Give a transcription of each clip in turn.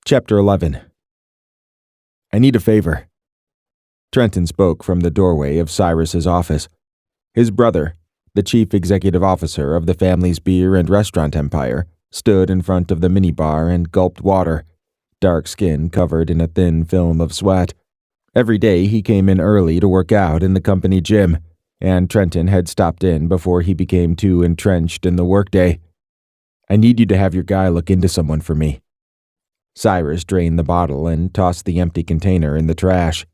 Chapter 11. I need a favor. Trenton spoke from the doorway of Cyrus's office. His brother, the chief executive officer of the family's beer and restaurant empire, stood in front of the minibar and gulped water, dark skin covered in a thin film of sweat. Every day he came in early to work out in the company gym, and Trenton had stopped in before he became too entrenched in the workday. I need you to have your guy look into someone for me. Cyrus drained the bottle and tossed the empty container in the trash.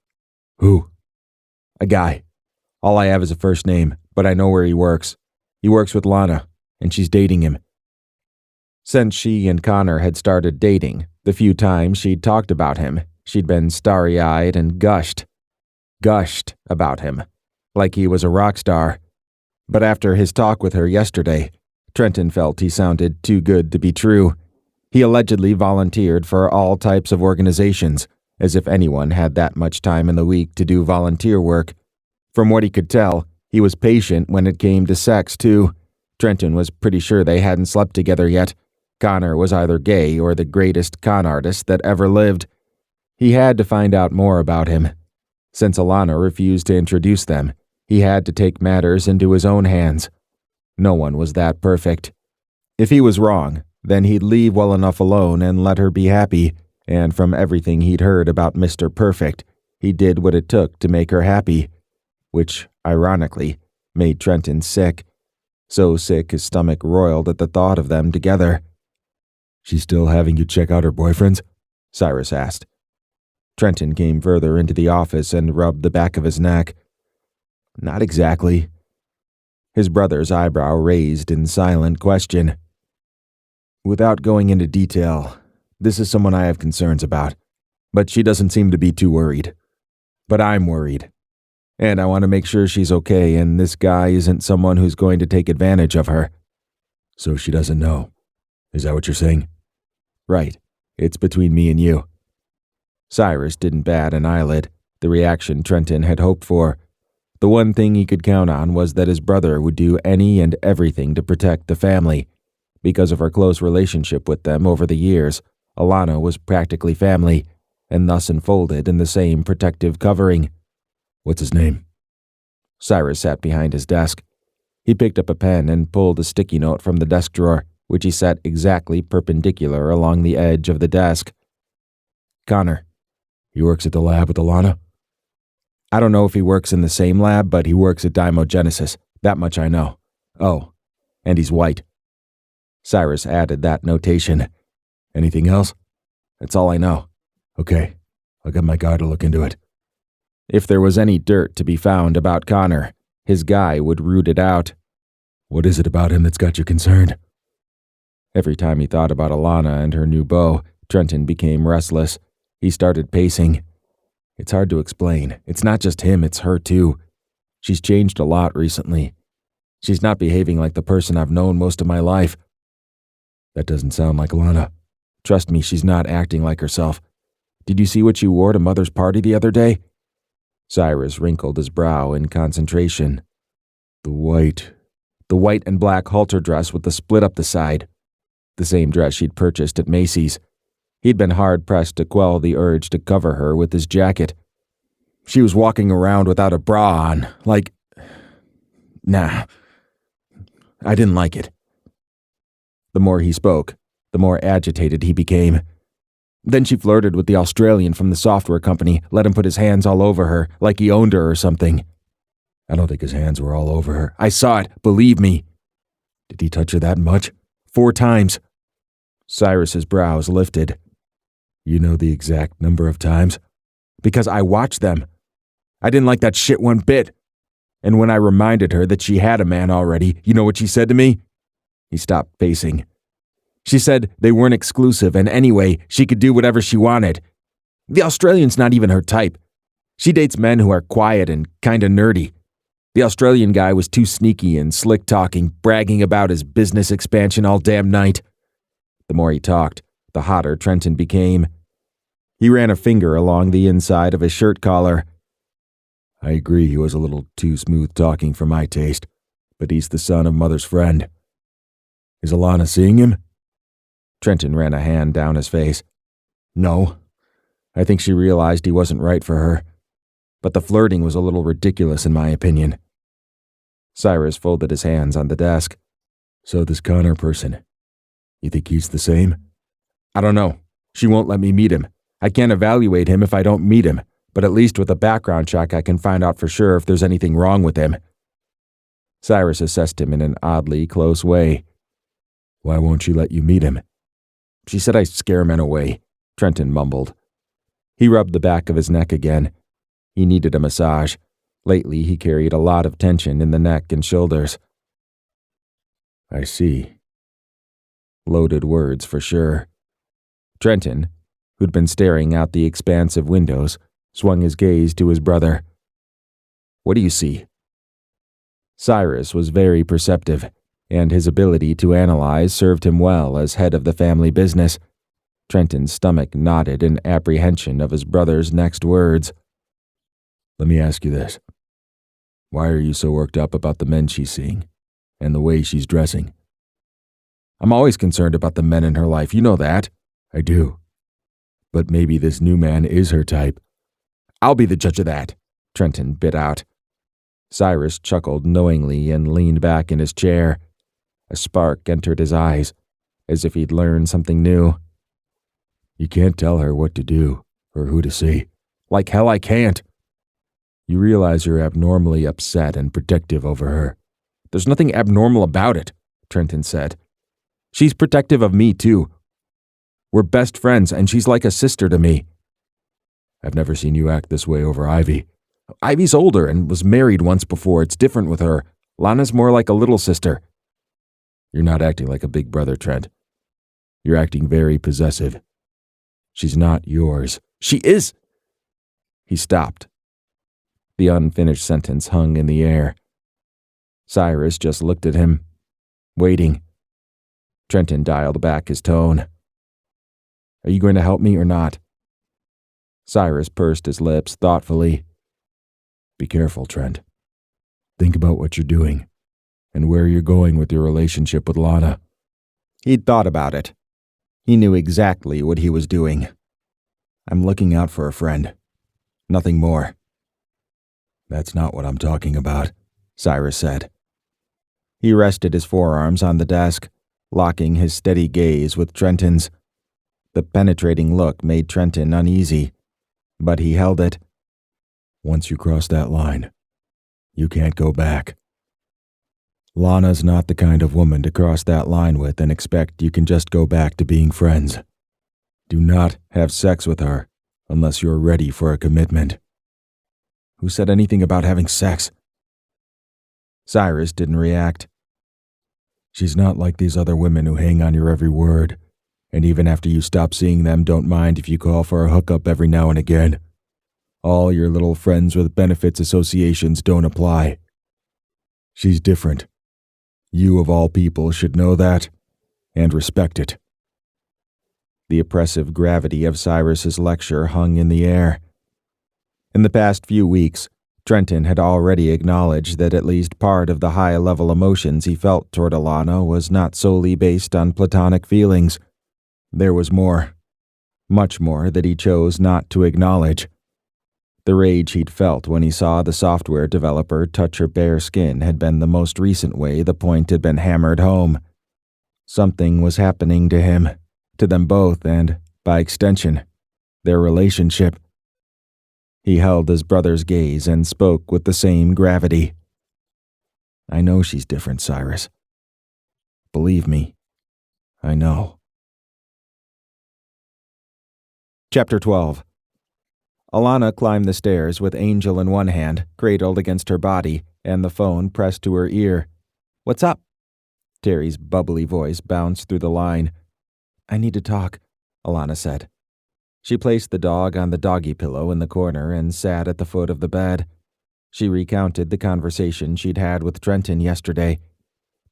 Who? A guy. All I have is a first name, but I know where he works. He works with Alannah, and she's dating him. Since she and Connor had started dating, the few times she'd talked about him, she'd been starry-eyed and gushed about him, like he was a rock star. But after his talk with her yesterday, Trenton felt he sounded too good to be true. He allegedly volunteered for all types of organizations, as if anyone had that much time in the week to do volunteer work. From what he could tell, he was patient when it came to sex, too. Trenton was pretty sure they hadn't slept together yet. Connor was either gay or the greatest con artist that ever lived. He had to find out more about him. Since Alannah refused to introduce them, he had to take matters into his own hands. No one was that perfect. If he was wrong, then he'd leave well enough alone and let her be happy, and from everything he'd heard about Mr. Perfect, he did what it took to make her happy, which, ironically, made Trenton sick. So sick his stomach roiled at the thought of them together. She's still having you check out her boyfriends? Cyrus asked. Trenton came further into the office and rubbed the back of his neck. Not exactly. His brother's eyebrow raised in silent question. Without going into detail, this is someone I have concerns about, but she doesn't seem to be too worried. But I'm worried. And I want to make sure she's okay and this guy isn't someone who's going to take advantage of her. So she doesn't know. Is that what you're saying? Right. It's between me and you. Cyrus didn't bat an eyelid, the reaction Trenton had hoped for. The one thing he could count on was that his brother would do any and everything to protect the family. Because of her close relationship with them over the years, Alannah was practically family, and thus enfolded in the same protective covering. What's his name? Cyrus sat behind his desk. He picked up a pen and pulled a sticky note from the desk drawer, which he set exactly perpendicular along the edge of the desk. Connor. He works at the lab with Alannah? I don't know if he works in the same lab, but he works at Dymogenesis. That much I know. Oh, and he's white. Cyrus added that notation. Anything else? That's all I know. Okay, I'll get my guy to look into it. If there was any dirt to be found about Connor, his guy would root it out. What is it about him that's got you concerned? Every time he thought about Alannah and her new beau, Trenton became restless. He started pacing. It's hard to explain. It's not just him, it's her too. She's changed a lot recently. She's not behaving like the person I've known most of my life. That doesn't sound like Alannah. Trust me, she's not acting like herself. Did you see what she wore to Mother's party the other day? Cyrus wrinkled his brow in concentration. The white and black halter dress with the split up the side. The same dress she'd purchased at Macy's. He'd been hard-pressed to quell the urge to cover her with his jacket. She was walking around without a bra on, like... Nah. I didn't like it. The more he spoke, the more agitated he became. Then she flirted with the Australian from the software company, let him put his hands all over her, like he owned her or something. I don't think his hands were all over her. I saw it, believe me. Did he touch her that much? 4 times. Cyrus's brows lifted. You know the exact number of times? Because I watched them. I didn't like that shit one bit. And when I reminded her that she had a man already, you know what she said to me? He stopped pacing. She said they weren't exclusive, and anyway, she could do whatever she wanted. The Australian's not even her type. She dates men who are quiet and kinda nerdy. The Australian guy was too sneaky and slick-talking, bragging about his business expansion all damn night. The more he talked, the hotter Trenton became. He ran a finger along the inside of his shirt collar. I agree he was a little too smooth-talking for my taste, but he's the son of Mother's friend. Is Alannah seeing him? Trenton ran a hand down his face. No. I think she realized he wasn't right for her. But the flirting was a little ridiculous in my opinion. Cyrus folded his hands on the desk. So this Connor person, you think he's the same? I don't know. She won't let me meet him. I can't evaluate him if I don't meet him, but at least with a background check I can find out for sure if there's anything wrong with him. Cyrus assessed him in an oddly close way. Why won't she let you meet him? She said I scare men away, Trenton mumbled. He rubbed the back of his neck again. He needed a massage. Lately he carried a lot of tension in the neck and shoulders. I see. Loaded words for sure. Trenton, who'd been staring out the expansive windows, swung his gaze to his brother. What do you see? Cyrus was very perceptive, and his ability to analyze served him well as head of the family business. Trenton's stomach knotted in apprehension of his brother's next words. Let me ask you this. Why are you so worked up about the men she's seeing, and the way she's dressing? I'm always concerned about the men in her life, you know that. I do. But maybe this new man is her type. I'll be the judge of that, Trenton bit out. Cyrus chuckled knowingly and leaned back in his chair. A spark entered his eyes, as if he'd learned something new. You can't tell her what to do, or who to see. Like hell I can't. You realize you're abnormally upset and protective over her. There's nothing abnormal about it, Trenton said. She's protective of me, too. We're best friends, and she's like a sister to me. I've never seen you act this way over Ivy. Ivy's older and was married once before. It's different with her. Lana's more like a little sister. You're not acting like a big brother, Trent. You're acting very possessive. She's not yours. She is. He stopped. The unfinished sentence hung in the air. Cyrus just looked at him, waiting. Trenton dialed back his tone. Are you going to help me or not? Cyrus pursed his lips thoughtfully. Be careful, Trent. Think about what you're doing and where you're going with your relationship with Lana. He'd thought about it. He knew exactly what he was doing. I'm looking out for a friend. Nothing more. That's not what I'm talking about, Cyrus said. He rested his forearms on the desk, locking his steady gaze with Trenton's. The penetrating look made Trenton uneasy, but he held it. Once you cross that line, you can't go back. Lana's not the kind of woman to cross that line with and expect you can just go back to being friends. Do not have sex with her unless you're ready for a commitment. Who said anything about having sex? Cyrus didn't react. She's not like these other women who hang on your every word, and even after you stop seeing them, don't mind if you call for a hookup every now and again. All your little friends with benefits associations don't apply. She's different. You of all people should know that and respect it. The oppressive gravity of Cyrus's lecture hung in the air. In the past few weeks, Trenton had already acknowledged that at least part of the high-level emotions he felt toward Alannah was not solely based on platonic feelings. There was more, much more that he chose not to acknowledge. The rage he'd felt when he saw the software developer touch her bare skin had been the most recent way the point had been hammered home. Something was happening to him, to them both, and, by extension, their relationship. He held his brother's gaze and spoke with the same gravity. I know she's different, Cyrus. Believe me, I know. Chapter 12. Alannah climbed the stairs with Angel in one hand, cradled against her body, and the phone pressed to her ear. What's up? Terry's bubbly voice bounced through the line. I need to talk, Alannah said. She placed the dog on the doggy pillow in the corner and sat at the foot of the bed. She recounted the conversation she'd had with Trenton yesterday.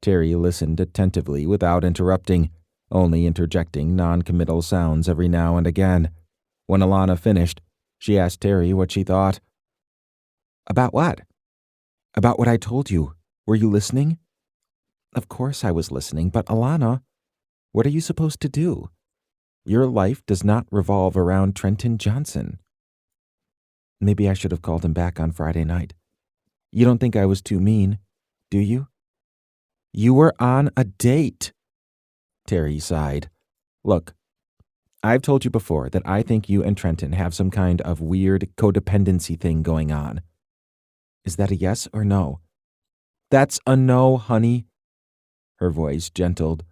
Terry listened attentively without interrupting, only interjecting non-committal sounds every now and again. When Alannah finished, she asked Terry what she thought. About what? About what I told you. Were you listening? Of course I was listening, but Alannah, what are you supposed to do? Your life does not revolve around Trenton Johnson." Maybe I should have called him back on Friday night. You don't think I was too mean, do you? You were on a date. Terry sighed. Look, I've told you before that I think you and Trenton have some kind of weird codependency thing going on. Is that a yes or no? That's a no, honey. Her voice gentled.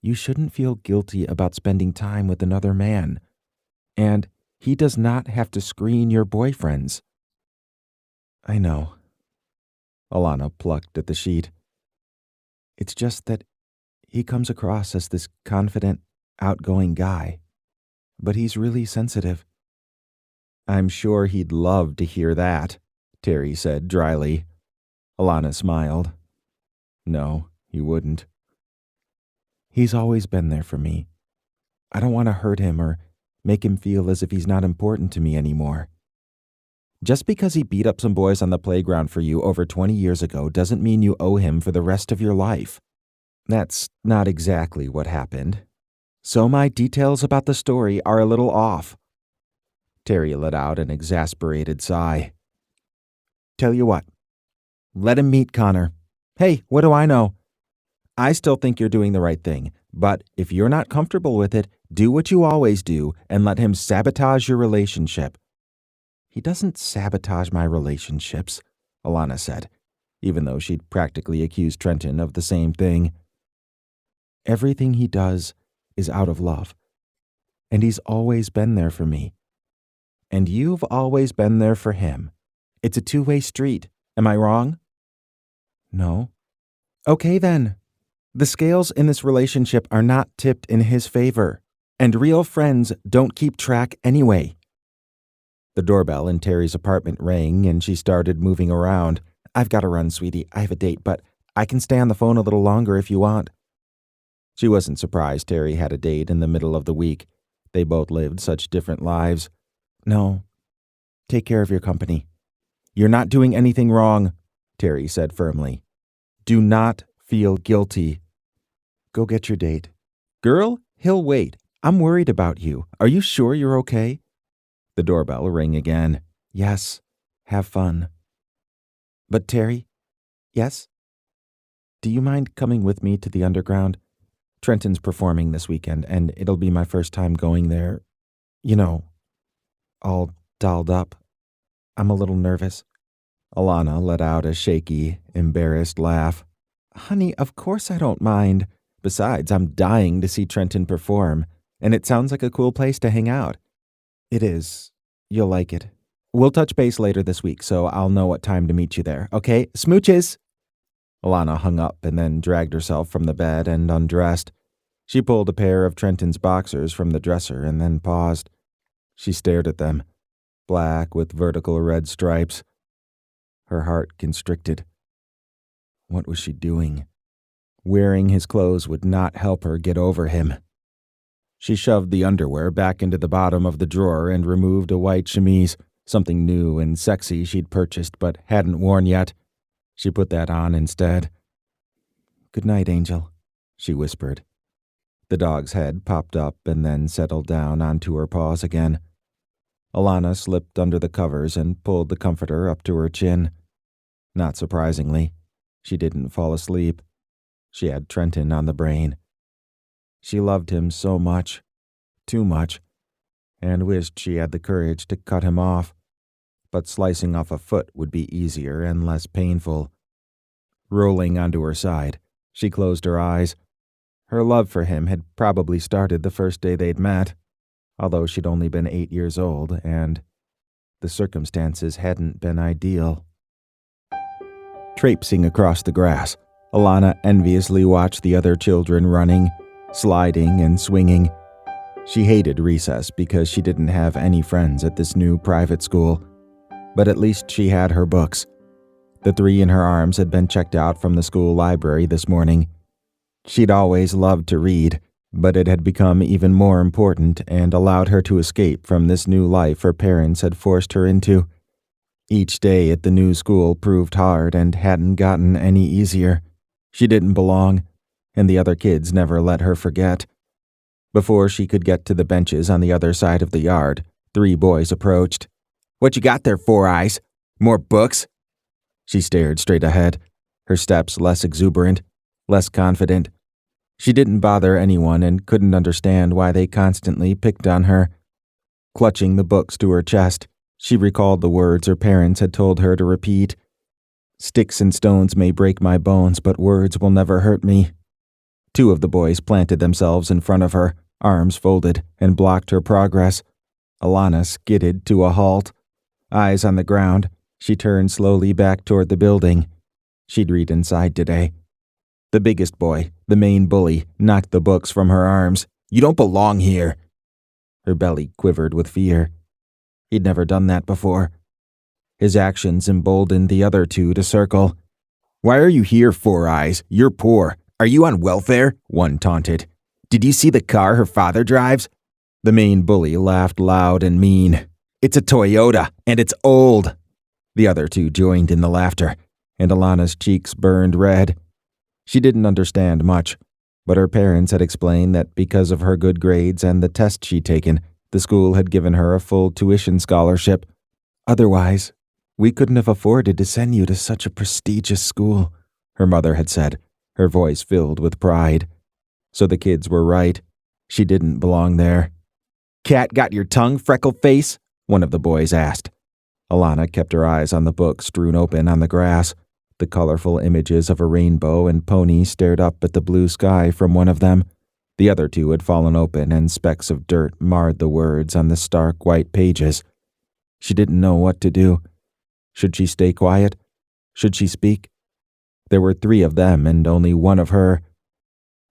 You shouldn't feel guilty about spending time with another man. And he does not have to screen your boyfriends. I know. Alannah plucked at the sheet. It's just that he comes across as this confident, outgoing guy. But he's really sensitive. I'm sure he'd love to hear that, Terry said dryly. Alannah smiled. No, he wouldn't. He's always been there for me. I don't want to hurt him or make him feel as if he's not important to me anymore. Just because he beat up some boys on the playground for you over 20 years ago doesn't mean you owe him for the rest of your life. That's not exactly what happened. So my details about the story are a little off. Terry let out an exasperated sigh. Tell you what. Let him meet Connor. Hey, what do I know? I still think you're doing the right thing, but if you're not comfortable with it, do what you always do and let him sabotage your relationship. He doesn't sabotage my relationships, Alannah said, even though she'd practically accused Trenton of the same thing. Everything he does is out of love, and he's always been there for me. And you've always been there for him. It's a two-way street. Am I wrong? No. Okay then. The scales in this relationship are not tipped in his favor, and real friends don't keep track anyway. The doorbell in Terry's apartment rang, and she started moving around. I've got to run, sweetie. I have a date, but I can stay on the phone a little longer if you want. She wasn't surprised Terry had a date in the middle of the week. They both lived such different lives. No. Take care of your company. You're not doing anything wrong, Terry said firmly. Do not feel guilty. Go get your date. Girl, he'll wait. I'm worried about you. Are you sure you're okay? The doorbell rang again. Yes. Have fun. But Terry? Yes? Do you mind coming with me to the underground? Trenton's performing this weekend, and it'll be my first time going there. You know, all dolled up. I'm a little nervous. Alannah let out a shaky, embarrassed laugh. Honey, of course I don't mind. Besides, I'm dying to see Trenton perform, and it sounds like a cool place to hang out. It is. You'll like it. We'll touch base later this week, so I'll know what time to meet you there, okay? Smooches! Alannah hung up and then dragged herself from the bed and undressed. She pulled a pair of Trenton's boxers from the dresser and then paused. She stared at them, black with vertical red stripes. Her heart constricted. What was she doing? Wearing his clothes would not help her get over him. She shoved the underwear back into the bottom of the drawer and removed a white chemise, something new and sexy she'd purchased but hadn't worn yet. She put that on instead. Good night, Angel, she whispered. The dog's head popped up and then settled down onto her paws again. Alannah slipped under the covers and pulled the comforter up to her chin. Not surprisingly, she didn't fall asleep. She had Trenton on the brain. She loved him so much, too much, and wished she had the courage to cut him off. But slicing off a foot would be easier and less painful. Rolling onto her side, she closed her eyes. Her love for him had probably started the first day they'd met, although she'd only been 8 years old, and the circumstances hadn't been ideal. Traipsing across the grass, Alannah enviously watched the other children running, sliding and swinging. She hated recess because she didn't have any friends at this new private school, but at least she had her books. The 3 in her arms had been checked out from the school library this morning. She'd always loved to read, but it had become even more important and allowed her to escape from this new life her parents had forced her into. Each day at the new school proved hard and hadn't gotten any easier. She didn't belong, and the other kids never let her forget. Before she could get to the benches on the other side of the yard, 3 boys approached. "What you got there, Four Eyes? More books?" She stared straight ahead, her steps less exuberant, less confident. She didn't bother anyone and couldn't understand why they constantly picked on her. Clutching the books to her chest, she recalled the words her parents had told her to repeat. "Sticks and stones may break my bones, but words will never hurt me." 2 of the boys planted themselves in front of her, arms folded, and blocked her progress. Alannah skidded to a halt. Eyes on the ground, she turned slowly back toward the building. She'd read inside today. The biggest boy, the main bully, knocked the books from her arms. "You don't belong here." Her belly quivered with fear. He'd never done that before. His actions emboldened the other 2 to circle. "Why are you here, Four Eyes? You're poor. Are you on welfare?" one taunted. "Did you see the car her father drives?" The main bully laughed loud and mean. "It's a Toyota, and it's old." The other 2 joined in the laughter, and Alannah's cheeks burned red. She didn't understand much, but her parents had explained that because of her good grades and the test she'd taken, the school had given her a full tuition scholarship. "Otherwise, we couldn't have afforded to send you to such a prestigious school," her mother had said, her voice filled with pride. So the kids were right. She didn't belong there. "Cat got your tongue, freckle face?" one of the boys asked. Alannah kept her eyes on the book strewn open on the grass. The colorful images of a rainbow and pony stared up at the blue sky from one of them. The other 2 had fallen open and specks of dirt marred the words on the stark white pages. She didn't know what to do. Should she stay quiet? Should she speak? There were 3 of them and only 1 of her.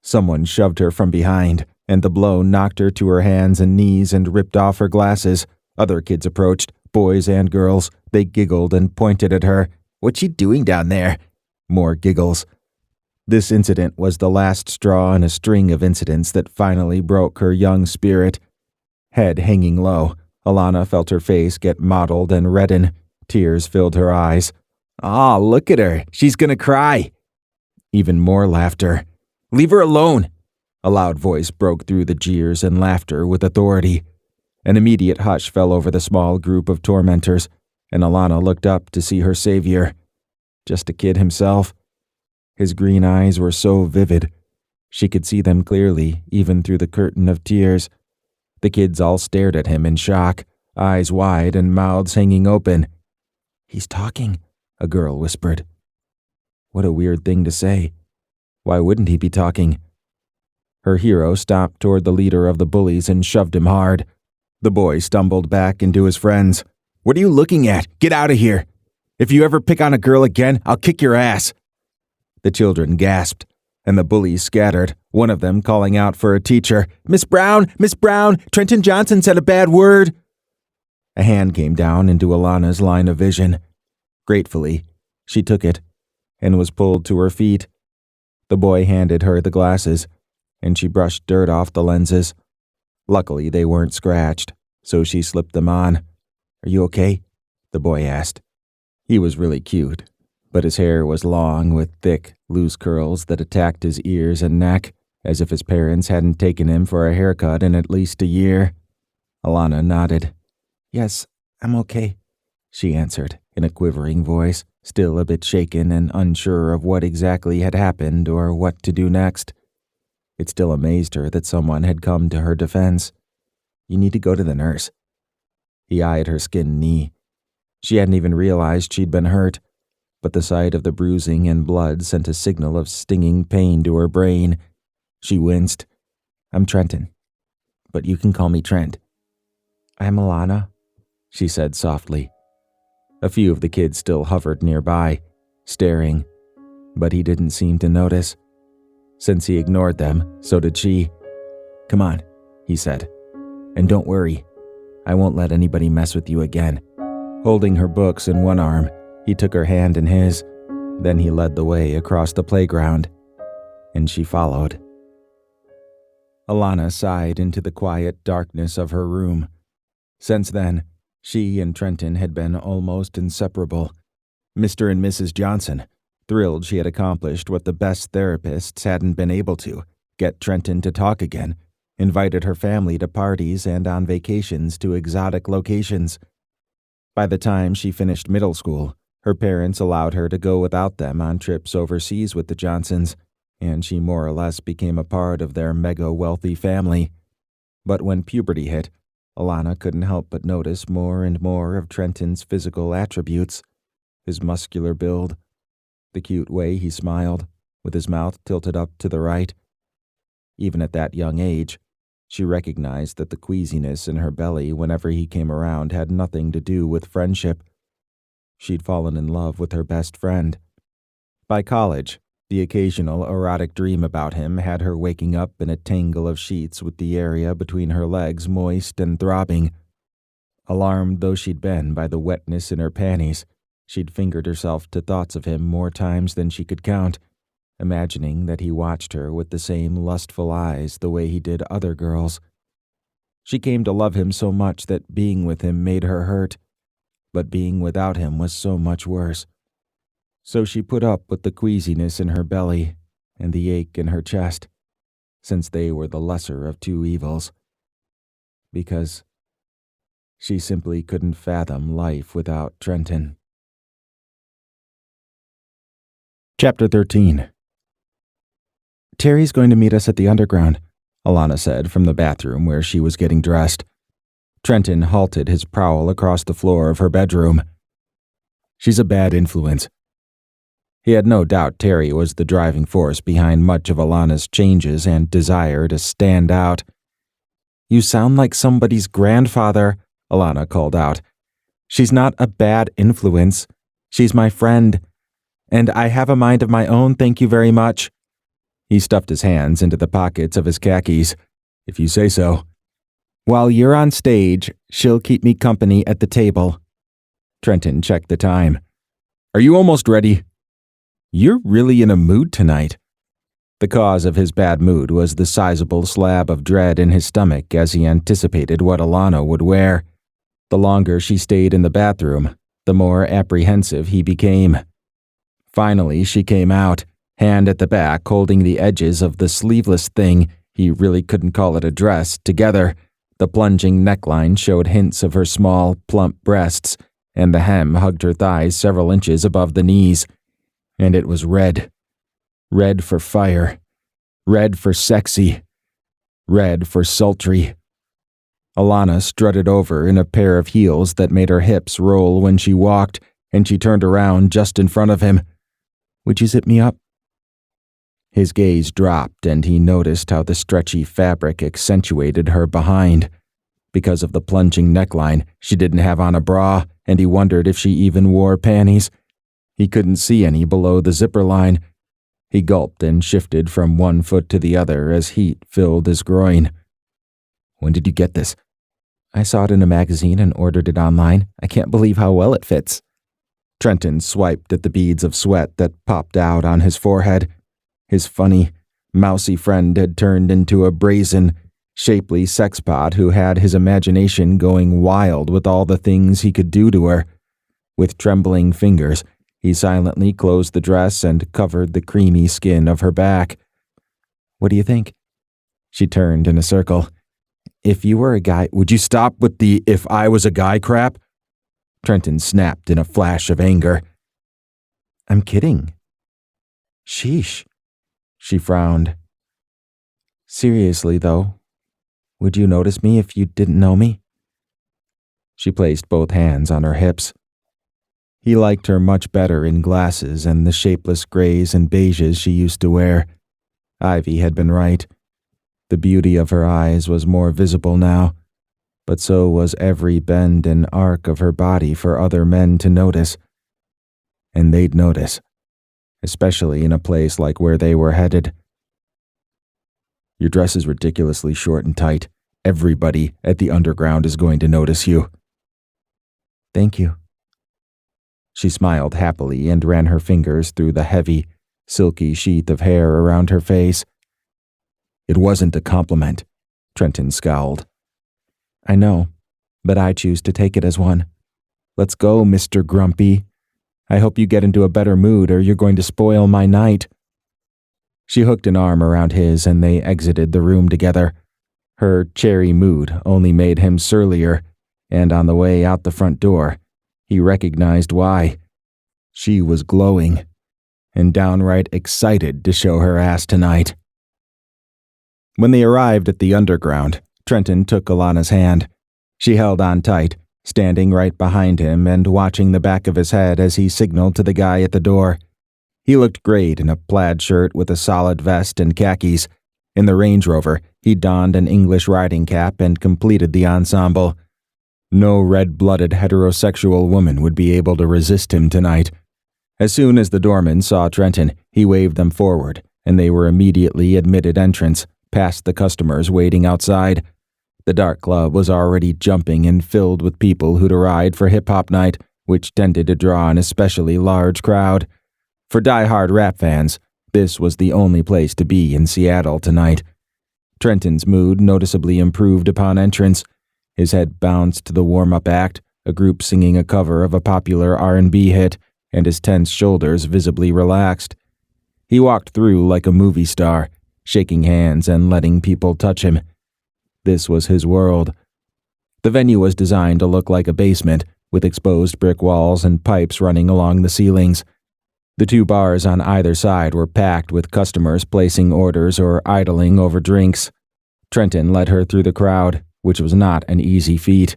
Someone shoved her from behind, and the blow knocked her to her hands and knees and ripped off her glasses. Other kids approached, boys and girls. They giggled and pointed at her. "What's she doing down there?" More giggles. This incident was the last straw in a string of incidents that finally broke her young spirit. Head hanging low, Alannah felt her face get mottled and redden. Tears filled her eyes. "Ah, look at her. She's gonna cry." Even more laughter. "Leave her alone." A loud voice broke through the jeers and laughter with authority. An immediate hush fell over the small group of tormentors, and Alannah looked up to see her savior. Just a kid himself. His green eyes were so vivid. She could see them clearly, even through the curtain of tears. The kids all stared at him in shock, eyes wide and mouths hanging open. "He's talking," a girl whispered. What a weird thing to say. Why wouldn't he be talking? Her hero stopped toward the leader of the bullies and shoved him hard. The boy stumbled back into his friends. "What are you looking at? Get out of here! If you ever pick on a girl again, I'll kick your ass!" The children gasped, and the bullies scattered, one of them calling out for a teacher. Miss Brown! Miss Brown! Trenton Johnson said a bad word!" A hand came down into Alannah's line of vision. Gratefully, she took it and was pulled to her feet. The boy handed her the glasses, and she brushed dirt off the lenses. Luckily, they weren't scratched, so she slipped them on. "Are you okay?" the boy asked. He was really cute, but his hair was long with thick, loose curls that attacked his ears and neck, as if his parents hadn't taken him for a haircut in at least a year. Alannah nodded. "Yes, I'm okay," she answered in a quivering voice, still a bit shaken and unsure of what exactly had happened or what to do next. It still amazed her that someone had come to her defense. "You need to go to the nurse." He eyed her skinned knee. She hadn't even realized she'd been hurt, but the sight of the bruising and blood sent a signal of stinging pain to her brain. She winced. "I'm Trenton, but you can call me Trent." "I'm Alannah," she said softly. A few of the kids still hovered nearby, staring, but he didn't seem to notice. Since he ignored them, so did she. "Come on," he said, "and don't worry. I won't let anybody mess with you again." Holding her books in one arm, he took her hand in his. Then he led the way across the playground, and she followed. Alannah sighed into the quiet darkness of her room. Since then, she and Trenton had been almost inseparable. Mr. and Mrs. Johnson, thrilled she had accomplished what the best therapists hadn't been able to, get Trenton to talk again, invited her family to parties and on vacations to exotic locations. By the time she finished middle school, her parents allowed her to go without them on trips overseas with the Johnsons, and she more or less became a part of their mega-wealthy family. But when puberty hit, Alannah couldn't help but notice more and more of Trenton's physical attributes: his muscular build, the cute way he smiled, with his mouth tilted up to the right. Even at that young age, she recognized that the queasiness in her belly whenever he came around had nothing to do with friendship. She'd fallen in love with her best friend. By college, the occasional erotic dream about him had her waking up in a tangle of sheets with the area between her legs moist and throbbing. Alarmed though she'd been by the wetness in her panties, she'd fingered herself to thoughts of him more times than she could count, imagining that he watched her with the same lustful eyes the way he did other girls. She came to love him so much that being with him made her hurt, but being without him was so much worse. So she put up with the queasiness in her belly and the ache in her chest, since they were the lesser of two evils. Because she simply couldn't fathom life without Trenton. Chapter 13. "Terry's going to meet us at the underground," Alannah said from the bathroom where she was getting dressed. Trenton halted his prowl across the floor of her bedroom. "She's a bad influence." He had no doubt Terry was the driving force behind much of Alannah's changes and desire to stand out. "You sound like somebody's grandfather," Alannah called out. "She's not a bad influence. She's my friend. And I have a mind of my own, thank you very much." He stuffed his hands into the pockets of his khakis. "If you say so." "While you're on stage, she'll keep me company at the table." Trenton checked the time. "Are you almost ready?" "You're really in a mood tonight." The cause of his bad mood was the sizable slab of dread in his stomach as he anticipated what Alannah would wear. The longer she stayed in the bathroom, the more apprehensive he became. Finally, she came out, hand at the back holding the edges of the sleeveless thing, he really couldn't call it a dress, together. The plunging neckline showed hints of her small, plump breasts, and the hem hugged her thighs several inches above the knees. And it was red. Red for fire. Red for sexy. Red for sultry. Alannah strutted over in a pair of heels that made her hips roll when she walked, and she turned around just in front of him. "Would you zip me up?" His gaze dropped, and he noticed how the stretchy fabric accentuated her behind. Because of the plunging neckline, she didn't have on a bra, and he wondered if she even wore panties. He couldn't see any below the zipper line. He gulped and shifted from one foot to the other as heat filled his groin. "When did you get this?" "I saw it in a magazine and ordered it online. I can't believe how well it fits." Trenton swiped at the beads of sweat that popped out on his forehead. His funny, mousy friend had turned into a brazen, shapely sexpot who had his imagination going wild with all the things he could do to her. With trembling fingers, he silently closed the dress and covered the creamy skin of her back. "What do you think?" She turned in a circle. "If you were a guy, would you stop with the 'if I was a guy' crap?" Trenton snapped in a flash of anger. "I'm kidding." "Sheesh." She frowned. "Seriously, though, would you notice me if you didn't know me?" She placed both hands on her hips. He liked her much better in glasses and the shapeless grays and beiges she used to wear. Ivy had been right. The beauty of her eyes was more visible now, but so was every bend and arc of her body for other men to notice. And they'd notice, especially in a place like where they were headed. "Your dress is ridiculously short and tight. Everybody at the underground is going to notice you." "Thank you." She smiled happily and ran her fingers through the heavy, silky sheath of hair around her face. "It wasn't a compliment," Trenton scowled. "I know, but I choose to take it as one. Let's go, Mr. Grumpy. I hope you get into a better mood or you're going to spoil my night." She hooked an arm around his and they exited the room together. Her cherry mood only made him surlier, and on the way out the front door, he recognized why. She was glowing, and downright excited to show her ass tonight. When they arrived at the underground, Trenton took Alannah's hand. She held on tight, standing right behind him and watching the back of his head as he signaled to the guy at the door. He looked great in a plaid shirt with a solid vest and khakis. In the Range Rover, he donned an English riding cap and completed the ensemble. No red-blooded heterosexual woman would be able to resist him tonight. As soon as the doorman saw Trenton, he waved them forward, and they were immediately admitted entrance, past the customers waiting outside. The dark club was already jumping and filled with people who'd arrived for hip-hop night, which tended to draw an especially large crowd. For die-hard rap fans, this was the only place to be in Seattle tonight. Trenton's mood noticeably improved upon entrance. His head bounced to the warm-up act, a group singing a cover of a popular R&B hit, and his tense shoulders visibly relaxed. He walked through like a movie star, shaking hands and letting people touch him. This was his world. The venue was designed to look like a basement, with exposed brick walls and pipes running along the ceilings. The two bars on either side were packed with customers placing orders or idling over drinks. Trenton led her through the crowd, which was not an easy feat.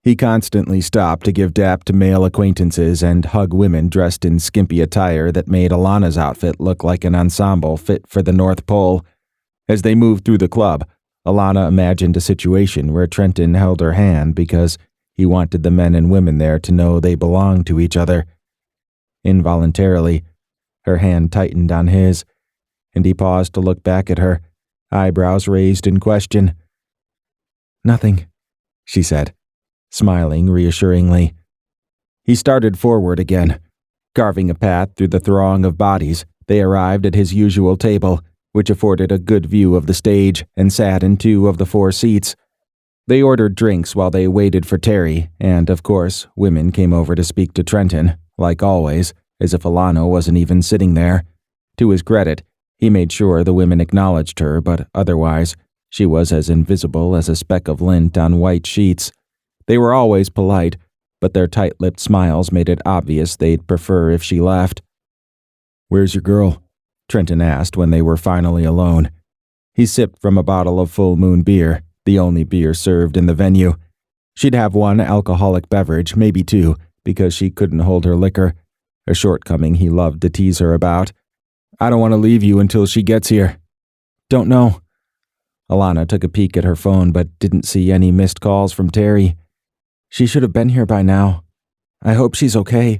He constantly stopped to give dap to male acquaintances and hug women dressed in skimpy attire that made Alannah's outfit look like an ensemble fit for the North Pole. As they moved through the club, Alannah imagined a situation where Trenton held her hand because he wanted the men and women there to know they belonged to each other. Involuntarily, her hand tightened on his, and he paused to look back at her, eyebrows raised in question. "Nothing," she said, smiling reassuringly. He started forward again. Carving a path through the throng of bodies, they arrived at his usual table, which afforded a good view of the stage, and sat in 2 of the 4 seats. They ordered drinks while they waited for Terry, and, of course, women came over to speak to Trenton, like always, as if Alannah wasn't even sitting there. To his credit, he made sure the women acknowledged her, but otherwise, she was as invisible as a speck of lint on white sheets. They were always polite, but their tight-lipped smiles made it obvious they'd prefer if she left. "Where's your girl?" Trenton asked when they were finally alone. He sipped from a bottle of Full Moon beer, the only beer served in the venue. She'd have 1 alcoholic beverage, maybe 2, because she couldn't hold her liquor, a shortcoming he loved to tease her about. "I don't want to leave you until she gets here." "Don't know." Alannah took a peek at her phone but didn't see any missed calls from Terry. "She should have been here by now. I hope she's okay."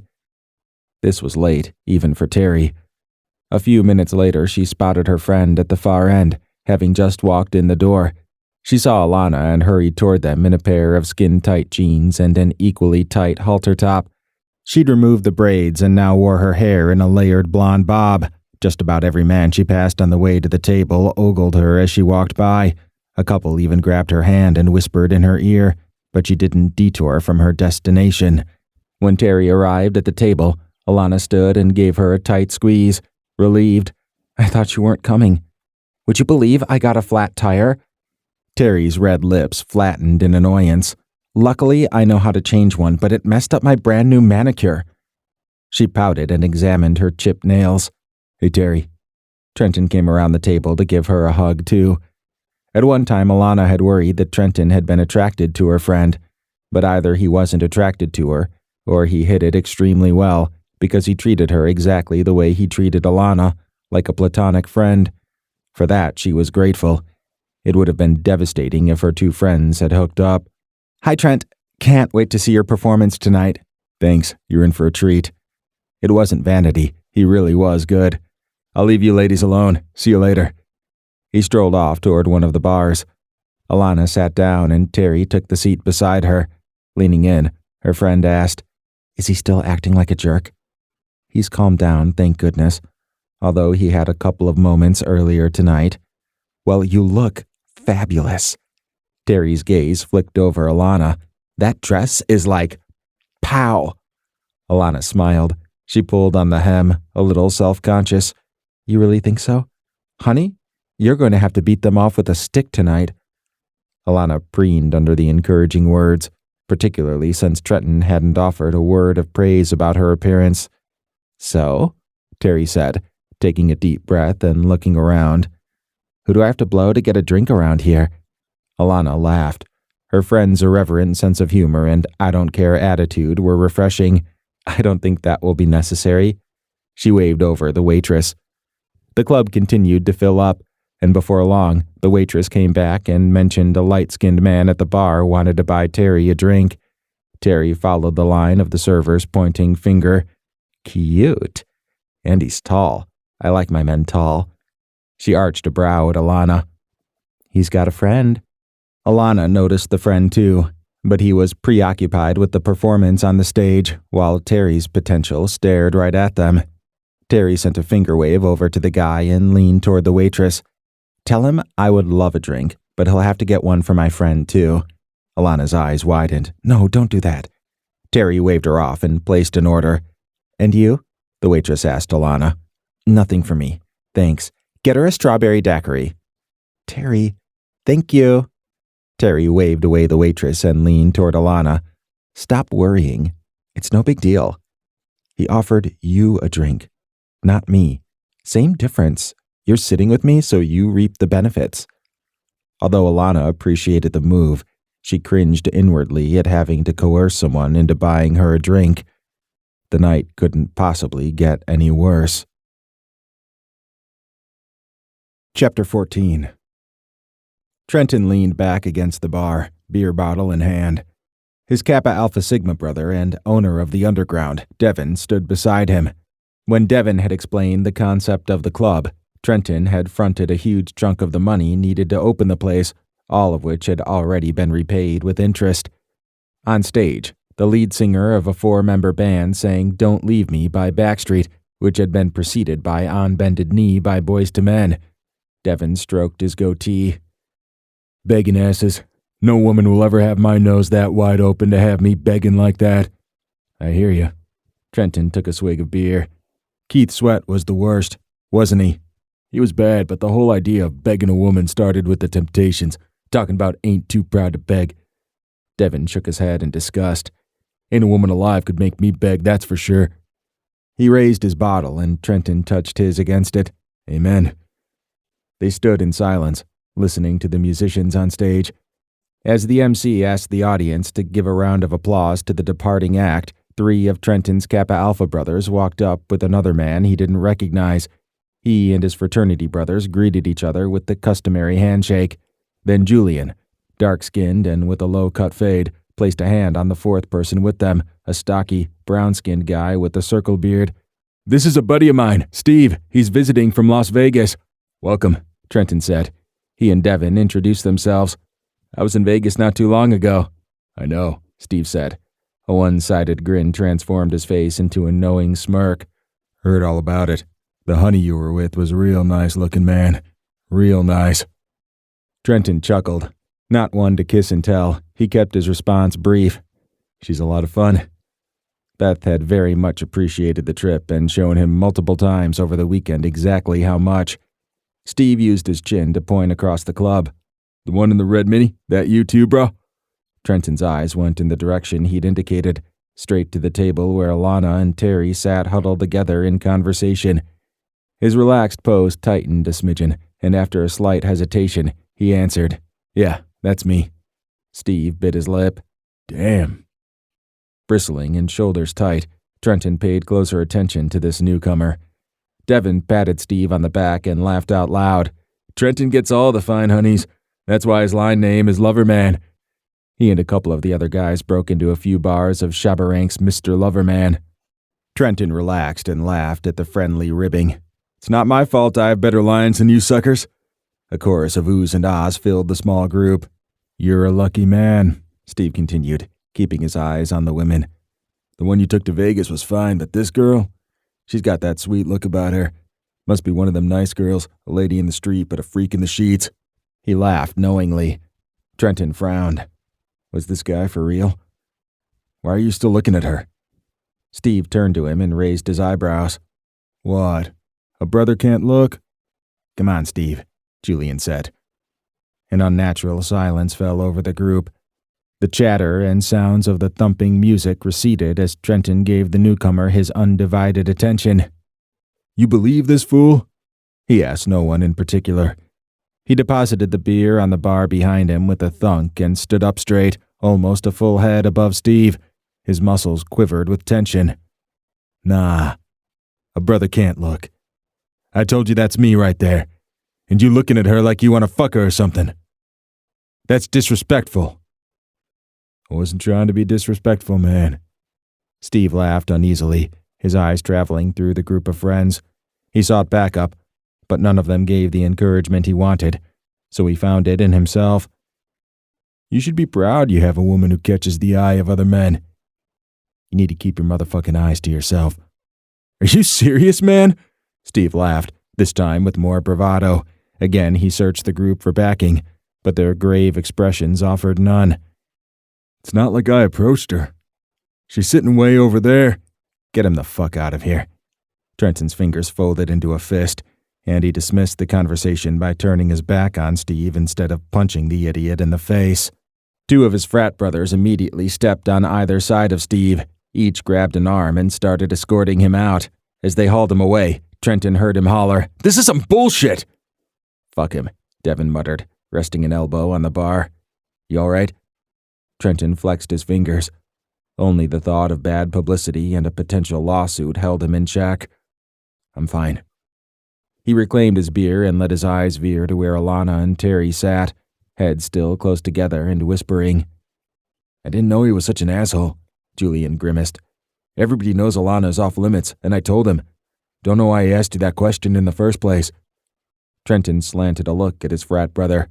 This was late, even for Terry. A few minutes later, she spotted her friend at the far end, having just walked in the door. She saw Alannah and hurried toward them in a pair of skin-tight jeans and an equally tight halter top. She'd removed the braids and now wore her hair in a layered blonde bob. Just about every man she passed on the way to the table ogled her as she walked by. A couple even grabbed her hand and whispered in her ear, but she didn't detour from her destination. When Terry arrived at the table, Alannah stood and gave her a tight squeeze, relieved. "I thought you weren't coming. Would you believe I got a flat tire?" Terry's red lips flattened in annoyance. "Luckily, I know how to change one, but it messed up my brand new manicure." She pouted and examined her chipped nails. "Hey, Terry." Trenton came around the table to give her a hug, too. At one time, Alannah had worried that Trenton had been attracted to her friend, but either he wasn't attracted to her, or he hid it extremely well, because he treated her exactly the way he treated Alannah, like a platonic friend. For that, she was grateful. It would have been devastating if her 2 friends had hooked up. "Hi, Trent. Can't wait to see your performance tonight." "Thanks. You're in for a treat." It wasn't vanity. He really was good. "I'll leave you ladies alone. See you later." He strolled off toward one of the bars. Alannah sat down and Terry took the seat beside her. Leaning in, her friend asked, "Is he still acting like a jerk?" "He's calmed down, thank goodness, although he had a couple of moments earlier tonight." "Well, you look fabulous." Terry's gaze flicked over Alannah. "That dress is like, pow." Alannah smiled. She pulled on the hem, a little self-conscious. "You really think so? Honey, you're going to have to beat them off with a stick tonight." Alannah preened under the encouraging words, particularly since Trenton hadn't offered a word of praise about her appearance. So? Terry said, taking a deep breath and looking around. Who do I have to blow to get a drink around here? Alannah laughed. Her friend's irreverent sense of humor and I-don't-care attitude were refreshing. I don't think that will be necessary. She waved over the waitress. The club continued to fill up, and before long, the waitress came back and mentioned a light-skinned man at the bar wanted to buy Terry a drink. Terry followed the line of the server's pointing finger. Cute. And he's tall. I like my men tall. She arched a brow at Alannah. He's got a friend. Alannah noticed the friend too, but he was preoccupied with the performance on the stage, while Terry's potential stared right at them. Terry sent a finger wave over to the guy and leaned toward the waitress. Tell him I would love a drink, but he'll have to get one for my friend too. Alannah's eyes widened. No, don't do that. Terry waved her off and placed an order. And you? The waitress asked Alannah. Nothing for me. Thanks. Get her a strawberry daiquiri. Terry, thank you. Terry waved away the waitress and leaned toward Alannah. Stop worrying. It's no big deal. He offered you a drink, not me. Same difference. You're sitting with me, so you reap the benefits. Although Alannah appreciated the move, she cringed inwardly at having to coerce someone into buying her a drink. The night couldn't possibly get any worse. Chapter 14. Trenton leaned back against the bar, beer bottle in hand. His Kappa Alpha Sigma brother and owner of the Underground, Devin, stood beside him. When Devin had explained the concept of the club, Trenton had fronted a huge chunk of the money needed to open the place, all of which had already been repaid with interest. On stage, the lead singer of a 4-member band sang Don't Leave Me by Backstreet, which had been preceded by On Bended Knee by Boyz II Men. Devin stroked his goatee. Begging asses. No woman will ever have my nose that wide open to have me begging like that. I hear you. Trenton took a swig of beer. Keith Sweat was the worst, wasn't he? He was bad, but the whole idea of begging a woman started with the Temptations, talking about ain't too proud to beg. Devin shook his head in disgust. Ain't a woman alive could make me beg, that's for sure. He raised his bottle, and Trenton touched his against it. Amen. They stood in silence, listening to the musicians on stage. As the MC asked the audience to give a round of applause to the departing act, 3 of Trenton's Kappa Alpha brothers walked up with another man he didn't recognize. He and his fraternity brothers greeted each other with the customary handshake. Then Julian, dark-skinned and with a low-cut fade, placed a hand on the 4th person with them, a stocky, brown-skinned guy with a circle beard. This is a buddy of mine, Steve. He's visiting from Las Vegas. Welcome, Trenton said. He and Devin introduced themselves. I was in Vegas not too long ago. I know, Steve said. A one-sided grin transformed his face into a knowing smirk. Heard all about it. The honey you were with was a real nice-looking man. Real nice. Trenton chuckled. Not one to kiss and tell, he kept his response brief. She's a lot of fun. Beth had very much appreciated the trip and shown him multiple times over the weekend exactly how much. Steve used his chin to point across the club. The one in the red Mini? That you too, bro? Trenton's eyes went in the direction he'd indicated, straight to the table where Alannah and Terry sat huddled together in conversation. His relaxed pose tightened a smidgen, and after a slight hesitation, he answered, Yeah, that's me. Steve bit his lip. Damn. Bristling and shoulders tight, Trenton paid closer attention to this newcomer. Devin patted Steve on the back and laughed out loud. Trenton gets all the fine honeys. That's why his line name is Loverman. He and a couple of the other guys broke into a few bars of Shabarank's Mr. Loverman. Trenton relaxed and laughed at the friendly ribbing. It's not my fault I have better lines than you suckers. A chorus of oohs and ahs filled the small group. You're a lucky man, Steve continued, keeping his eyes on the women. The one you took to Vegas was fine, but this girl? She's got that sweet look about her. Must be one of them nice girls, a lady in the street but a freak in the sheets. He laughed knowingly. Trenton frowned. Was this guy for real? Why are you still looking at her? Steve turned to him and raised his eyebrows. What? A brother can't look? Come on, Steve, Julian said. An unnatural silence fell over the group. The chatter and sounds of the thumping music receded as Trenton gave the newcomer his undivided attention. "You believe this fool?" He asked no one in particular. He deposited the beer on the bar behind him with a thunk and stood up straight, almost a full head above Steve. His muscles quivered with tension. "Nah, a brother can't look. I told you that's me right there, and you looking at her like you want to fuck her or something. That's disrespectful." "I wasn't trying to be disrespectful, man." Steve laughed uneasily, his eyes traveling through the group of friends. He sought backup, but none of them gave the encouragement he wanted, so he found it in himself. "You should be proud you have a woman who catches the eye of other men. You need to keep your motherfucking eyes to yourself." "Are you serious, man?" Steve laughed, this time with more bravado. Again, he searched the group for backing, but their grave expressions offered none. "It's not like I approached her. She's sitting way over there." "Get him the fuck out of here." Trenton's fingers folded into a fist, and he dismissed the conversation by turning his back on Steve instead of punching the idiot in the face. Two of his frat brothers immediately stepped on either side of Steve. Each grabbed an arm and started escorting him out. As they hauled him away, Trenton heard him holler, "This is some bullshit!" "Fuck him," Devin muttered, resting an elbow on the bar. "You all right?" Trenton flexed his fingers. Only the thought of bad publicity and a potential lawsuit held him in check. "I'm fine." He reclaimed his beer and let his eyes veer to where Alannah and Terry sat, heads still close together and whispering. "I didn't know he was such an asshole," Julian grimaced. "Everybody knows Alannah's off limits, and I told him. Don't know why he asked you that question in the first place." Trenton slanted a look at his frat brother.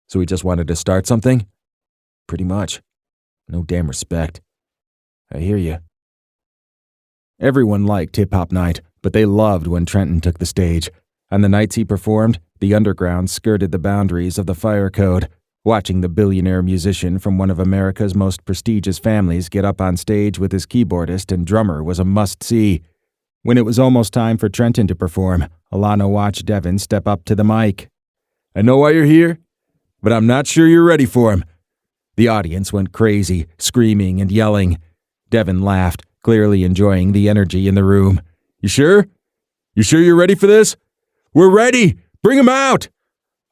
"So he just wanted to start something?" "Pretty much. No damn respect." "I hear you." Everyone liked hip-hop night, but they loved when Trenton took the stage. On the nights he performed, the underground skirted the boundaries of the fire code. Watching the billionaire musician from one of America's most prestigious families get up on stage with his keyboardist and drummer was a must-see. When it was almost time for Trenton to perform, Alannah watched Devin step up to the mic. "I know why you're here, but I'm not sure you're ready for him." The audience went crazy, screaming and yelling. Devin laughed, clearly enjoying the energy in the room. "You sure? You sure you're ready for this?" "We're ready! Bring him out!"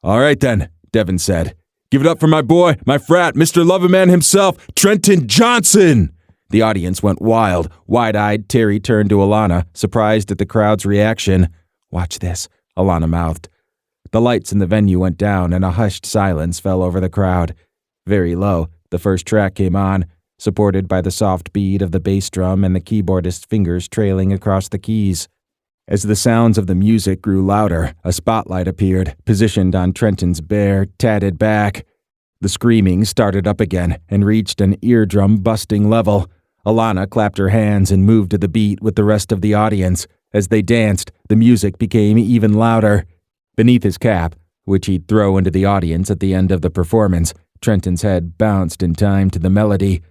"All right then," Devin said. "Give it up for my boy, my frat, Mr. Loverman himself, Trenton Johnson!" The audience went wild. Wide-eyed, Terry turned to Alannah, surprised at the crowd's reaction. "Watch this," Alannah mouthed. The lights in the venue went down and a hushed silence fell over the crowd. Very low, the first track came on, supported by the soft beat of the bass drum and the keyboardist's fingers trailing across the keys. As the sounds of the music grew louder, a spotlight appeared, positioned on Trenton's bare, tatted back. The screaming started up again and reached an eardrum-busting level. Alannah clapped her hands and moved to the beat with the rest of the audience. As they danced, the music became even louder. Beneath his cap, which he'd throw into the audience at the end of the performance, Trenton's head bounced in time to the melody.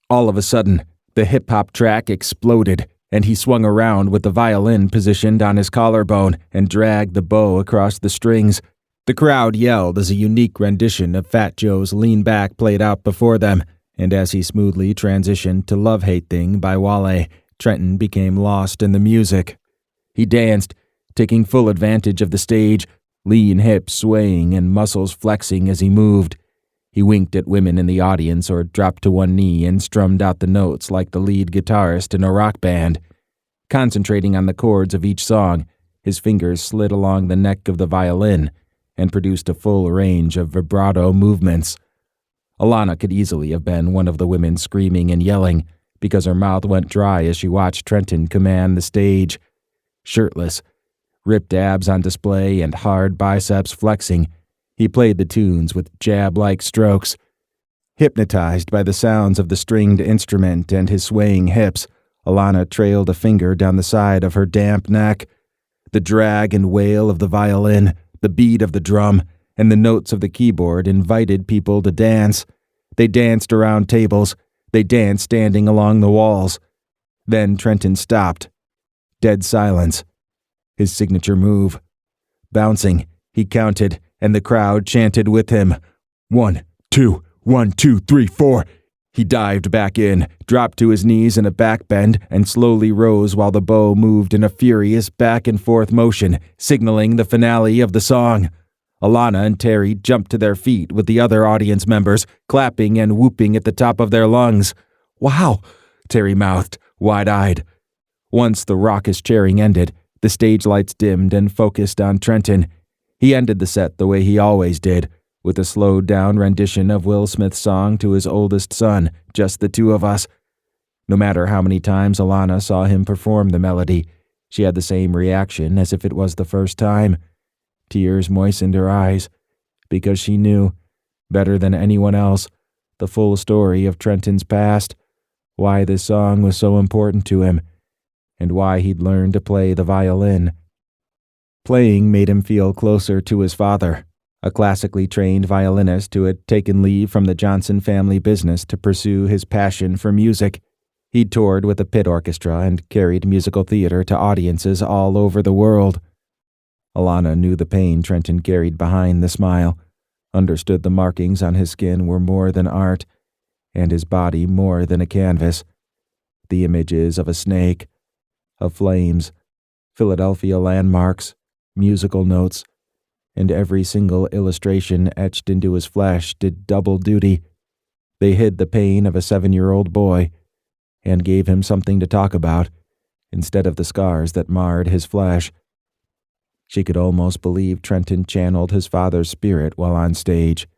All of a sudden, the hip-hop track exploded, and he swung around with the violin positioned on his collarbone and dragged the bow across the strings. The crowd yelled as a unique rendition of Fat Joe's Lean Back played out before them, and as he smoothly transitioned to Love Hate Thing by Wale, Trenton became lost in the music. He danced, taking full advantage of the stage, lean hips swaying and muscles flexing as he moved. He winked at women in the audience or dropped to one knee and strummed out the notes like the lead guitarist in a rock band. Concentrating on the chords of each song, his fingers slid along the neck of the violin and produced a full range of vibrato movements. Alannah could easily have been one of the women screaming and yelling because her mouth went dry as she watched Trenton command the stage. Shirtless, ripped abs on display and hard biceps flexing, he played the tunes with jab-like strokes. Hypnotized by the sounds of the stringed instrument and his swaying hips, Alannah trailed a finger down the side of her damp neck. The drag and wail of the violin, the beat of the drum, and the notes of the keyboard invited people to dance. They danced around tables. They danced standing along the walls. Then Trenton stopped. Dead silence. His signature move. Bouncing, he counted and the crowd chanted with him. 1, 2, 1, 2, 3, 4. He dived back in, dropped to his knees in a back bend, and slowly rose while the bow moved in a furious back-and-forth motion, signaling the finale of the song. Alannah and Terry jumped to their feet with the other audience members, clapping and whooping at the top of their lungs. "Wow," Terry mouthed, wide-eyed. Once the raucous cheering ended, the stage lights dimmed and focused on Trenton. He ended the set the way he always did, with a slowed-down rendition of Will Smith's song to his oldest son, "Just the Two of Us." No matter how many times Alannah saw him perform the melody, she had the same reaction as if it was the first time. Tears moistened her eyes, because she knew, better than anyone else, the full story of Trenton's past, why this song was so important to him, and why he'd learned to play the violin. Playing made him feel closer to his father, a classically trained violinist who had taken leave from the Johnson family business to pursue his passion for music. He'd toured with a pit orchestra and carried musical theater to audiences all over the world. Alannah knew the pain Trenton carried behind the smile, understood the markings on his skin were more than art, and his body more than a canvas. The images of a snake, of flames, Philadelphia landmarks, musical notes, and every single illustration etched into his flesh did double duty. They hid the pain of a 7-year-old boy and gave him something to talk about instead of the scars that marred his flesh. She could almost believe Trenton channeled his father's spirit while on stage.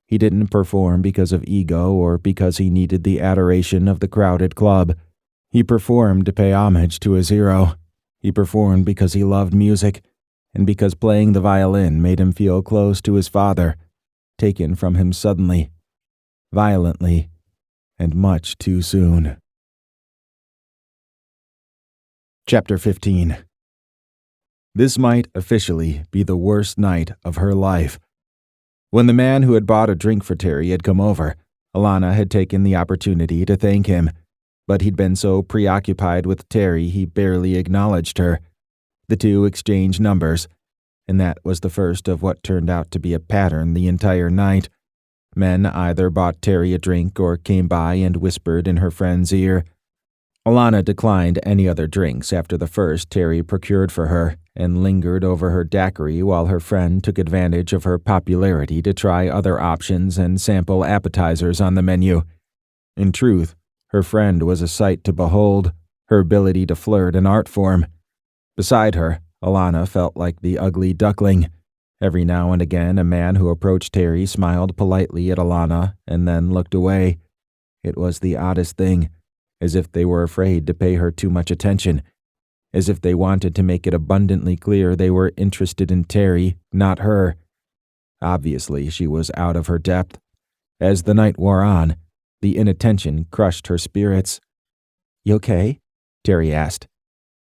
He didn't perform because of ego or because he needed the adoration of the crowded club. He performed to pay homage to his hero. He performed because he loved music, and because playing the violin made him feel close to his father, taken from him suddenly, violently, and much too soon. Chapter 15. This might officially be the worst night of her life. When the man who had bought a drink for Terry had come over, Alannah had taken the opportunity to thank him, but he'd been so preoccupied with Terry he barely acknowledged her. The two exchanged numbers, and that was the first of what turned out to be a pattern the entire night. Men either bought Terry a drink or came by and whispered in her friend's ear. Alannah declined any other drinks after the first Terry procured for her, and lingered over her daiquiri while her friend took advantage of her popularity to try other options and sample appetizers on the menu. In truth, her friend was a sight to behold, her ability to flirt an art form. Beside her, Alannah felt like the ugly duckling. Every now and again, a man who approached Terry smiled politely at Alannah and then looked away. It was the oddest thing, as if they were afraid to pay her too much attention, as if they wanted to make it abundantly clear they were interested in Terry, not her. Obviously, she was out of her depth. As the night wore on, the inattention crushed her spirits. "You okay?" Terry asked.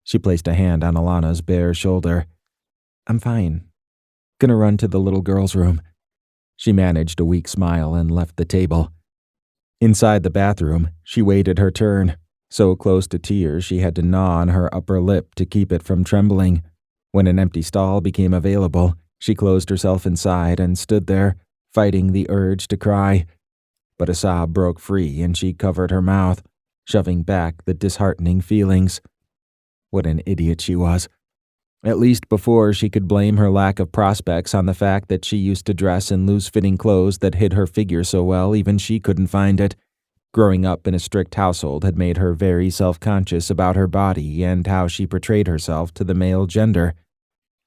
She placed a hand on Alannah's bare shoulder. "I'm fine. Gonna run to the little girl's room." She managed a weak smile and left the table. Inside the bathroom, she waited her turn. So close to tears she had to gnaw on her upper lip to keep it from trembling. When an empty stall became available, she closed herself inside and stood there, fighting the urge to cry. But a sob broke free and she covered her mouth, shoving back the disheartening feelings. What an idiot she was. At least before she could blame her lack of prospects on the fact that she used to dress in loose-fitting clothes that hid her figure so well even she couldn't find it. Growing up in a strict household had made her very self-conscious about her body and how she portrayed herself to the male gender.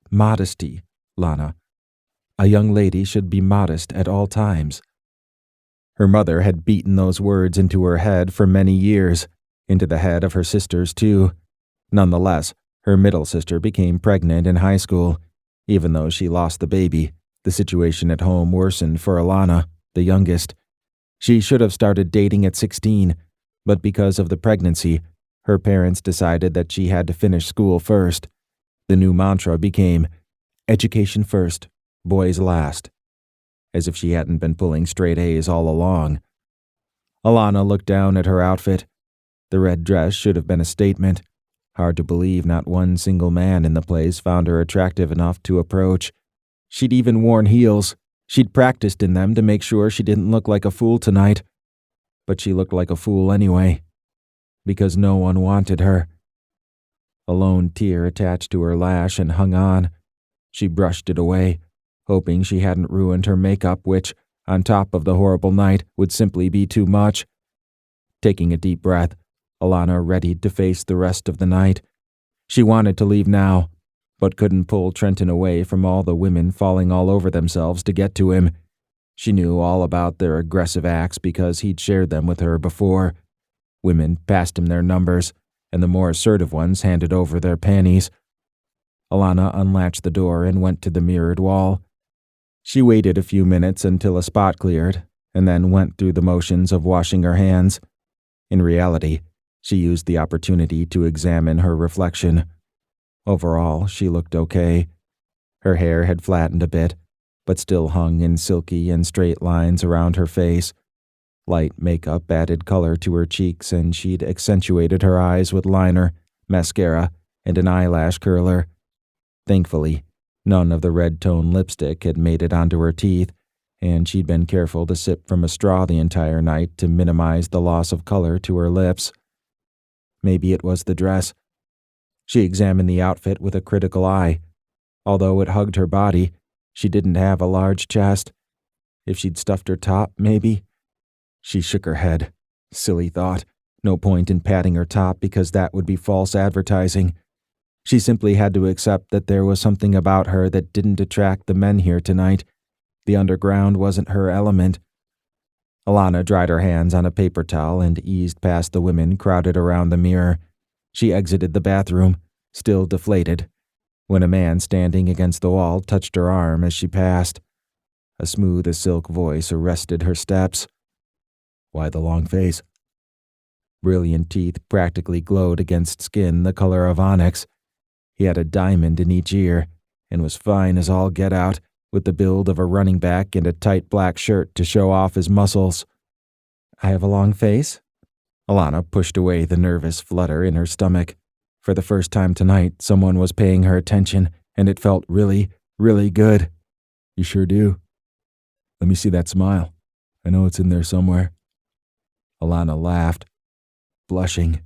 Modesty, Lana. A young lady should be modest at all times. Her mother had beaten those words into her head for many years, into the head of her sisters too. Nonetheless, her middle sister became pregnant in high school. Even though she lost the baby, the situation at home worsened for Alannah, the youngest. She should have started dating at 16, but because of the pregnancy, her parents decided that she had to finish school first. The new mantra became, education first, boys last. As if she hadn't been pulling straight A's all along. Alannah looked down at her outfit. The red dress should have been a statement. Hard to believe not one single man in the place found her attractive enough to approach. She'd even worn heels. She'd practiced in them to make sure she didn't look like a fool tonight. But she looked like a fool anyway, because no one wanted her. A lone tear attached to her lash and hung on. She brushed it away, hoping she hadn't ruined her makeup, which, on top of the horrible night, would simply be too much. Taking a deep breath, Alannah readied to face the rest of the night. She wanted to leave now, but couldn't pull Trenton away from all the women falling all over themselves to get to him. She knew all about their aggressive acts because he'd shared them with her before. Women passed him their numbers, and the more assertive ones handed over their panties. Alannah unlatched the door and went to the mirrored wall. She waited a few minutes until a spot cleared, and then went through the motions of washing her hands. In reality, she used the opportunity to examine her reflection. Overall, she looked okay. Her hair had flattened a bit, but still hung in silky and straight lines around her face. Light makeup added color to her cheeks, and she'd accentuated her eyes with liner, mascara, and an eyelash curler. Thankfully, none of the red-tone lipstick had made it onto her teeth, and she'd been careful to sip from a straw the entire night to minimize the loss of color to her lips. Maybe it was the dress. She examined the outfit with a critical eye. Although it hugged her body, she didn't have a large chest. If she'd stuffed her top, maybe? She shook her head. Silly thought. No point in padding her top because that would be false advertising. She simply had to accept that there was something about her that didn't attract the men here tonight. The underground wasn't her element. Alannah dried her hands on a paper towel and eased past the women crowded around the mirror. She exited the bathroom, still deflated, when a man standing against the wall touched her arm as she passed. A smooth as silk voice arrested her steps. "Why the long face?" Brilliant teeth practically glowed against skin the color of onyx. He had a diamond in each ear and was fine as all get out, with the build of a running back and a tight black shirt to show off his muscles. "I have a long face?" Alannah pushed away the nervous flutter in her stomach. For the first time tonight, someone was paying her attention, and it felt really, really good. "You sure do. Let me see that smile. I know it's in there somewhere." Alannah laughed, blushing.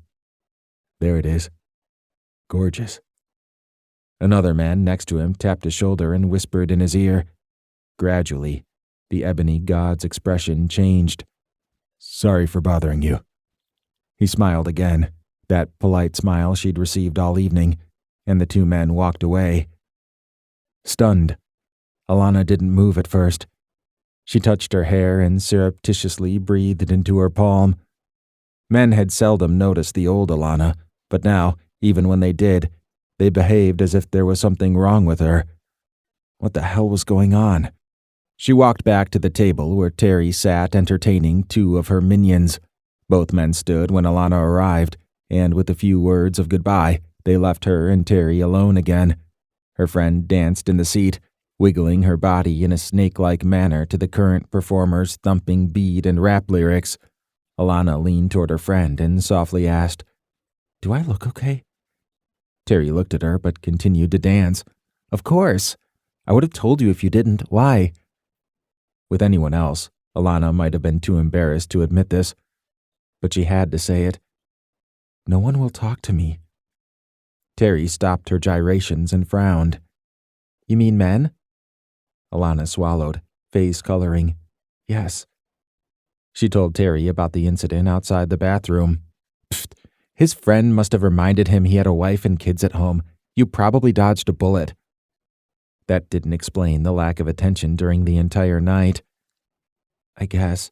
"There it is. Gorgeous." Another man next to him tapped his shoulder and whispered in his ear. Gradually, the ebony god's expression changed. "Sorry for bothering you." He smiled again, that polite smile she'd received all evening, and the two men walked away. Stunned, Alannah didn't move at first. She touched her hair and surreptitiously breathed into her palm. Men had seldom noticed the old Alannah, but now, even when they did, they behaved as if there was something wrong with her. What the hell was going on? She walked back to the table where Terry sat entertaining two of her minions. Both men stood when Alannah arrived, and with a few words of goodbye, they left her and Terry alone again. Her friend danced in the seat, wiggling her body in a snake-like manner to the current performer's thumping beat and rap lyrics. Alannah leaned toward her friend and softly asked, "Do I look okay?" Terry looked at her but continued to dance. "Of course. I would have told you if you didn't. Why?" With anyone else, Alannah might have been too embarrassed to admit this, but she had to say it. "No one will talk to me." Terry stopped her gyrations and frowned. "You mean men?" Alannah swallowed, face coloring. "Yes." She told Terry about the incident outside the bathroom. "Pfft, his friend must have reminded him he had a wife and kids at home. You probably dodged a bullet." That didn't explain the lack of attention during the entire night. "I guess."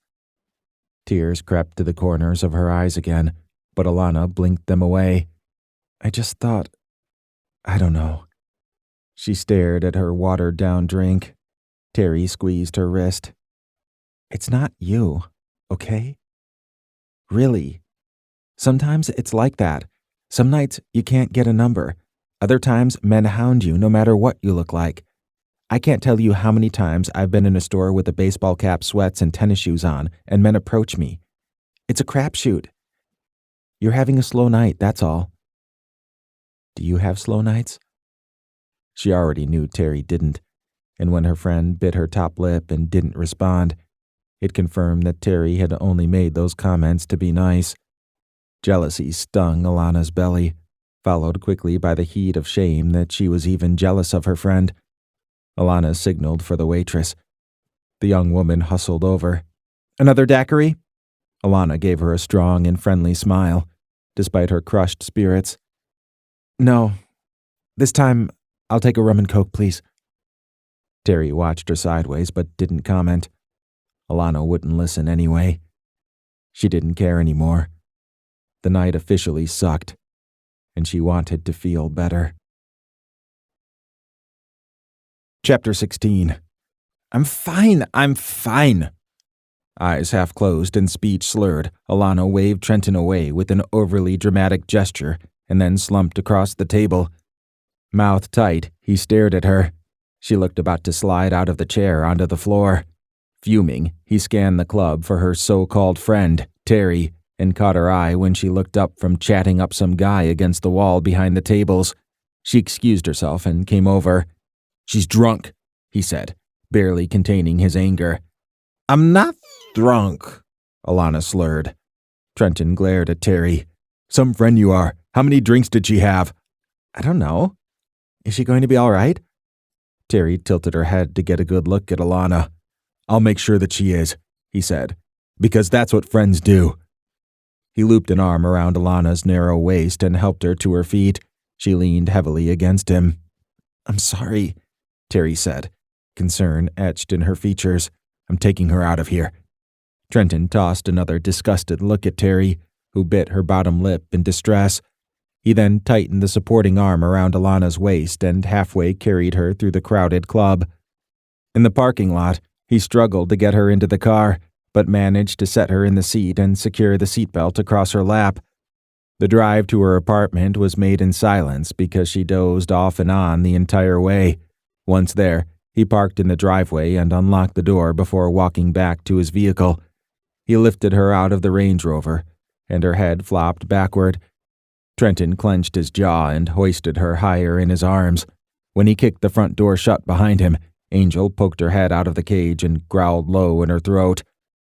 Tears crept to the corners of her eyes again, but Alannah blinked them away. "I just thought, I don't know." She stared at her watered-down drink. Terry squeezed her wrist. "It's not you, okay? Really. Sometimes it's like that. Some nights you can't get a number. Other times men hound you no matter what you look like. I can't tell you how many times I've been in a store with a baseball cap, sweats, and tennis shoes on, and men approach me. It's a crapshoot. You're having a slow night, that's all." "Do you have slow nights?" She already knew Terry didn't. and when her friend bit her top lip and didn't respond, it confirmed that Terry had only made those comments to be nice. Jealousy stung Alannah's belly, followed quickly by the heat of shame that she was even jealous of her friend. Alannah signaled for the waitress. The young woman hustled over. "Another daiquiri?" Alannah gave her a strong and friendly smile, despite her crushed spirits. "No. This time, I'll take a rum and coke, please." Terry watched her sideways but didn't comment. Alannah wouldn't listen anyway. She didn't care anymore. The night officially sucked, and she wanted to feel better. Chapter 16. I'm fine. Eyes half closed and speech slurred, Alannah waved Trenton away with an overly dramatic gesture and then slumped across the table. Mouth tight, he stared at her. She looked about to slide out of the chair onto the floor. Fuming, he scanned the club for her so-called friend, Terry, and caught her eye when she looked up from chatting up some guy against the wall behind the tables. She excused herself and came over. "She's drunk," he said, barely containing his anger. "I'm not drunk," Alannah slurred. Trenton glared at Terry. "Some friend you are. How many drinks did she have?" "I don't know. Is she going to be all right?" Terry tilted her head to get a good look at Alannah. "I'll make sure that she is," he said, "because that's what friends do." He looped an arm around Alannah's narrow waist and helped her to her feet. She leaned heavily against him. "I'm sorry," Terry said, concern etched in her features. "I'm taking her out of here." Trenton tossed another disgusted look at Terry, who bit her bottom lip in distress. He then tightened the supporting arm around Alannah's waist and halfway carried her through the crowded club. In the parking lot, he struggled to get her into the car, but managed to set her in the seat and secure the seatbelt across her lap. The drive to her apartment was made in silence because she dozed off and on the entire way. Once there, he parked in the driveway and unlocked the door before walking back to his vehicle. He lifted her out of the Range Rover, and her head flopped backward. Trenton clenched his jaw and hoisted her higher in his arms. When he kicked the front door shut behind him, Angel poked her head out of the cage and growled low in her throat.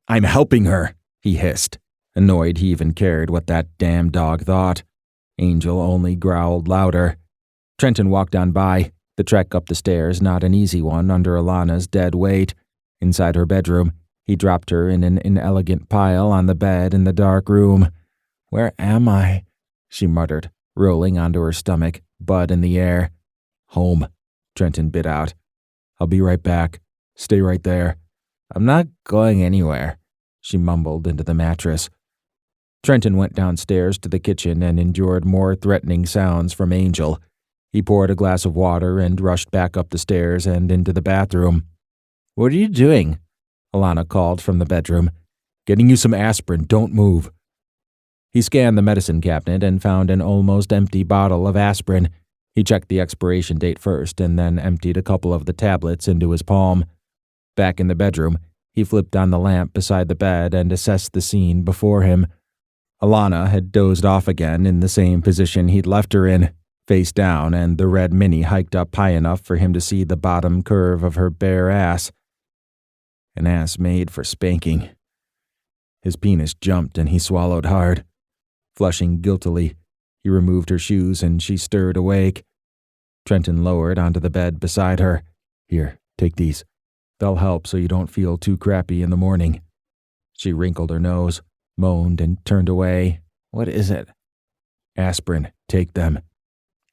"I'm helping her," he hissed, annoyed he even cared what that damn dog thought. Angel only growled louder. Trenton walked on by, the trek up the stairs not an easy one under Alannah's dead weight. Inside her bedroom, he dropped her in an inelegant pile on the bed in the dark room. "Where am I?" she muttered, rolling onto her stomach, butt in the air. "Home," Trenton bit out. "I'll be right back. Stay right there." "I'm not going anywhere," she mumbled into the mattress. Trenton went downstairs to the kitchen and endured more threatening sounds from Angel. He poured a glass of water and rushed back up the stairs and into the bathroom. "What are you doing?" Alannah called from the bedroom. "Getting you some aspirin. Don't move." He scanned the medicine cabinet and found an almost empty bottle of aspirin. He checked the expiration date first and then emptied a couple of the tablets into his palm. Back in the bedroom, he flipped on the lamp beside the bed and assessed the scene before him. Alannah had dozed off again in the same position he'd left her in, face down, and the red Mini hiked up high enough for him to see the bottom curve of her bare ass. An ass made for spanking. His penis jumped and he swallowed hard. Flushing guiltily, he removed her shoes and she stirred awake. Trenton lowered onto the bed beside her. "Here, take these. They'll help so you don't feel too crappy in the morning." She wrinkled her nose, moaned, and turned away. "What is it?" "Aspirin. Take them."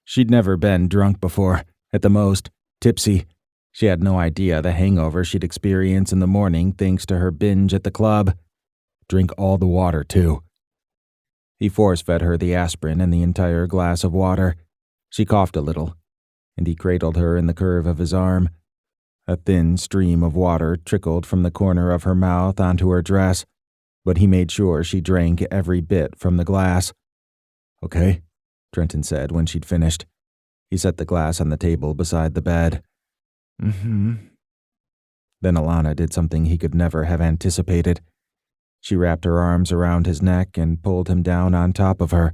She'd never been drunk before. At the most, tipsy. She had no idea the hangover she'd experience in the morning thanks to her binge at the club. "Drink all the water, too." He force-fed her the aspirin and the entire glass of water. She coughed a little, and he cradled her in the curve of his arm. A thin stream of water trickled from the corner of her mouth onto her dress, but he made sure she drank every bit from the glass. "Okay," Trenton said when she'd finished. He set the glass on the table beside the bed. "Mm-hmm." Then Alannah did something he could never have anticipated. She wrapped her arms around his neck and pulled him down on top of her.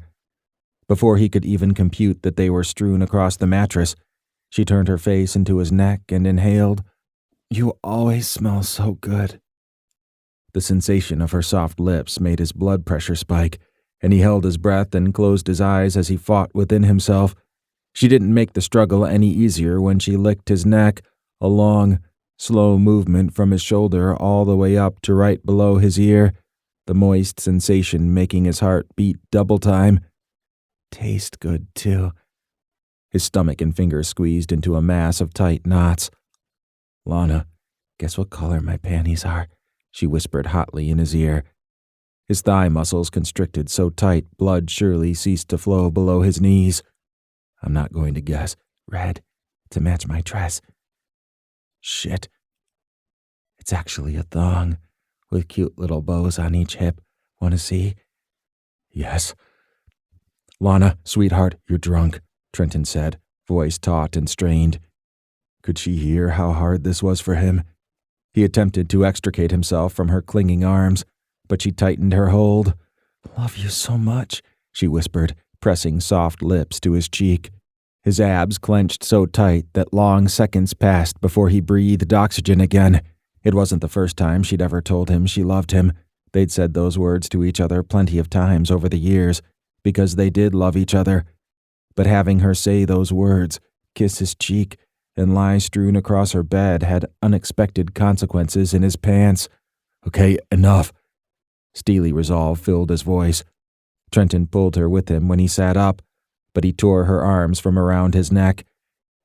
Before he could even compute that they were strewn across the mattress, She turned her face into his neck and inhaled. "You always smell so good." The sensation of her soft lips made his blood pressure spike, and he held his breath and closed his eyes as he fought within himself. She didn't make the struggle any easier when she licked his neck, a long, slow movement from his shoulder all the way up to right below his ear, the moist sensation making his heart beat double time. "Taste good, too." His stomach and fingers squeezed into a mass of tight knots. "Lana, guess what color my panties are?" she whispered hotly in his ear. His thigh muscles constricted so tight blood surely ceased to flow below his knees. "I'm not going to guess. Red, to match my dress." "Shit. It's actually a thong, with cute little bows on each hip. Want to see?" "Yes." "Lana, sweetheart, you're drunk," Trenton said, voice taut and strained. Could she hear how hard this was for him? He attempted to extricate himself from her clinging arms, but she tightened her hold. "Love you so much," she whispered, pressing soft lips to his cheek. His abs clenched so tight that long seconds passed before he breathed oxygen again. It wasn't the first time she'd ever told him she loved him. They'd said those words to each other plenty of times over the years, because they did love each other. But having her say those words, kiss his cheek, and lie strewn across her bed had unexpected consequences in his pants. "Okay, enough." Steely resolve filled his voice. Trenton pulled her with him when he sat up, but he tore her arms from around his neck.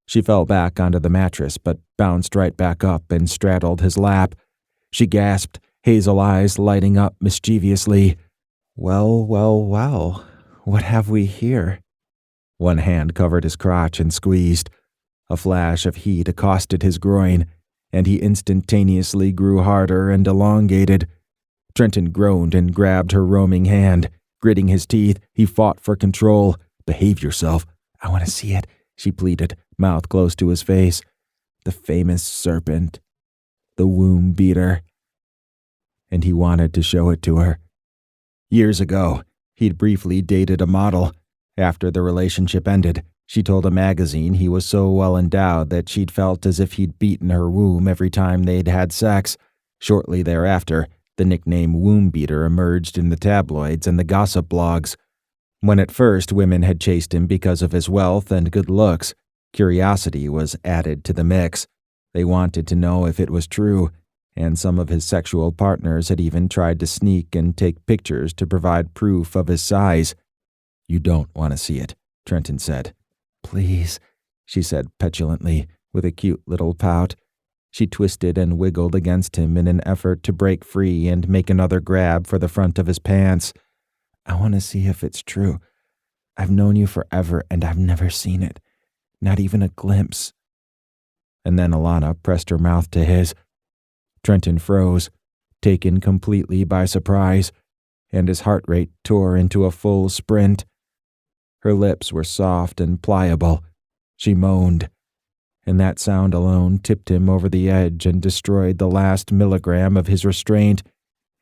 She fell back onto the mattress, but bounced right back up and straddled his lap. She gasped, hazel eyes lighting up mischievously. Well, what have we here?" One hand covered his crotch and squeezed. A flash of heat accosted his groin, and he instantaneously grew harder and elongated. Trenton groaned and grabbed her roaming hand. Gritting his teeth, he fought for control. "Behave yourself. I want to see it," she pleaded, mouth close to his face. The famous serpent. The womb beater. And he wanted to show it to her. Years ago, he'd briefly dated a model. After the relationship ended, she told a magazine he was so well endowed that she'd felt as if he'd beaten her womb every time they'd had sex. Shortly thereafter, the nickname womb beater emerged in the tabloids and the gossip blogs. When at first women had chased him because of his wealth and good looks, curiosity was added to the mix. They wanted to know if it was true, and some of his sexual partners had even tried to sneak and take pictures to provide proof of his size. "You don't want to see it," Trenton said. "Please," she said petulantly, with a cute little pout. She twisted and wiggled against him in an effort to break free and make another grab for the front of his pants. "I want to see if it's true. I've known you forever and I've never seen it. Not even a glimpse." And then Alannah pressed her mouth to his. Trenton froze, taken completely by surprise, and his heart rate tore into a full sprint. Her lips were soft and pliable. She moaned, and that sound alone tipped him over the edge and destroyed the last milligram of his restraint.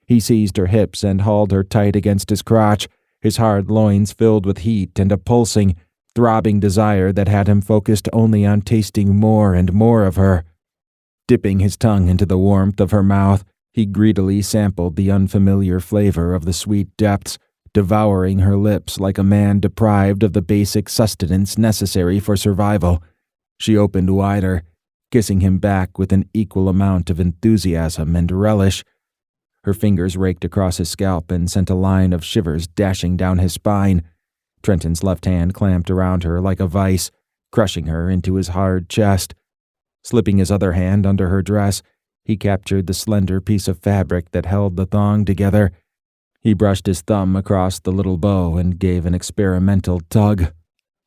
He seized her hips and hauled her tight against his crotch, his hard loins filled with heat and a pulsing, throbbing desire that had him focused only on tasting more and more of her. Dipping his tongue into the warmth of her mouth, he greedily sampled the unfamiliar flavor of the sweet depths, devouring her lips like a man deprived of the basic sustenance necessary for survival. She opened wider, kissing him back with an equal amount of enthusiasm and relish. Her fingers raked across his scalp and sent a line of shivers dashing down his spine. Trenton's left hand clamped around her like a vice, crushing her into his hard chest. Slipping his other hand under her dress, he captured the slender piece of fabric that held the thong together. He brushed his thumb across the little bow and gave an experimental tug.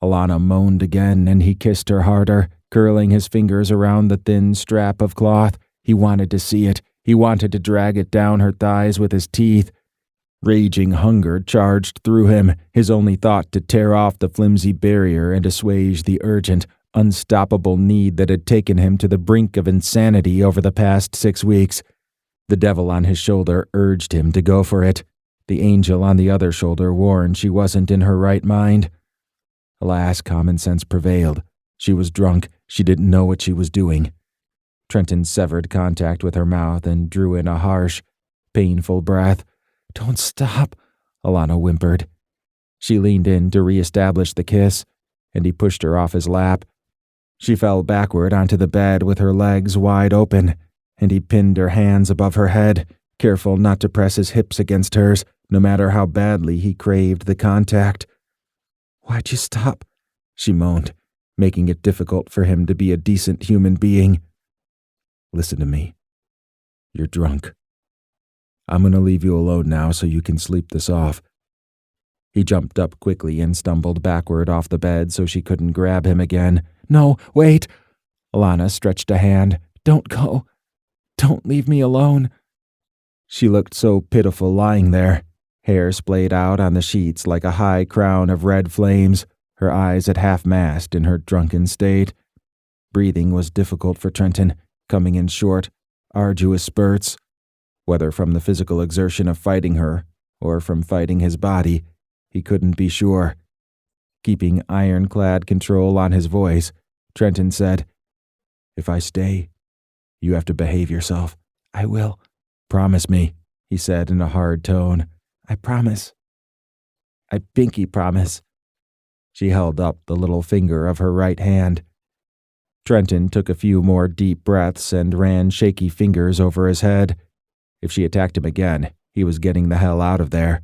Alannah moaned again, and he kissed her harder, curling his fingers around the thin strap of cloth. He wanted to see it. He wanted to drag it down her thighs with his teeth. Raging hunger charged through him, his only thought to tear off the flimsy barrier and assuage the urgent, unstoppable need that had taken him to the brink of insanity over the past 6 weeks. The devil on his shoulder urged him to go for it. The angel on the other shoulder warned she wasn't in her right mind. Alas, common sense prevailed. She was drunk, She didn't know what she was doing. Trenton severed contact with her mouth and drew in a harsh, painful breath. "Don't stop," Alannah whimpered. She leaned in to reestablish the kiss, and he pushed her off his lap. She fell backward onto the bed with her legs wide open, and he pinned her hands above her head, careful not to press his hips against hers, no matter how badly he craved the contact. "Why'd you stop?" she moaned, making it difficult for him to be a decent human being. "Listen to me. You're drunk. I'm going to leave you alone now so you can sleep this off." He jumped up quickly and stumbled backward off the bed so she couldn't grab him again. "No, wait!" Alannah stretched a hand. "Don't go. Don't leave me alone." She looked so pitiful lying there, hair splayed out on the sheets like a high crown of red flames, her eyes at half-mast in her drunken state. Breathing was difficult for Trenton, coming in short, arduous spurts. Whether from the physical exertion of fighting her, or from fighting his body, he couldn't be sure. Keeping ironclad control on his voice, Trenton said, "If I stay, you have to behave yourself." "I will." "Promise me," he said in a hard tone. "I promise. I pinky promise." She held up the little finger of her right hand. Trenton took a few more deep breaths and ran shaky fingers over his head. If she attacked him again, he was getting the hell out of there.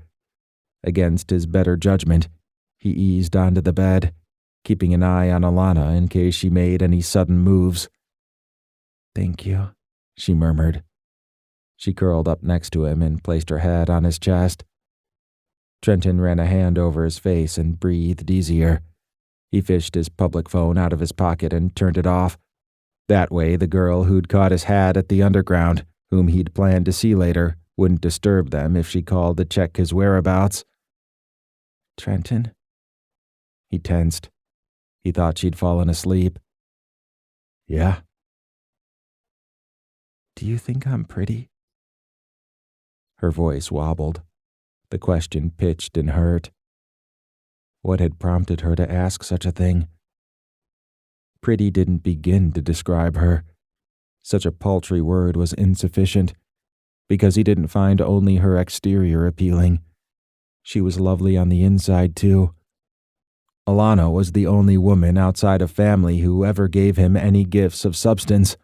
Against his better judgment, he eased onto the bed, keeping an eye on Alannah in case she made any sudden moves. "Thank you," she murmured. She curled up next to him and placed her head on his chest. Trenton ran a hand over his face and breathed easier. He fished his public phone out of his pocket and turned it off. That way, the girl who'd caught his hat at the underground, whom he'd planned to see later, wouldn't disturb them if she called to check his whereabouts. "Trenton?" He tensed. He thought she'd fallen asleep. "Yeah?" "Do you think I'm pretty?" Her voice wobbled, the question pitched and hurt. What had prompted her to ask such a thing? Pretty didn't begin to describe her. Such a paltry word was insufficient, because he didn't find only her exterior appealing. She was lovely on the inside, too. Alannah was the only woman outside of family who ever gave him any gifts of substance.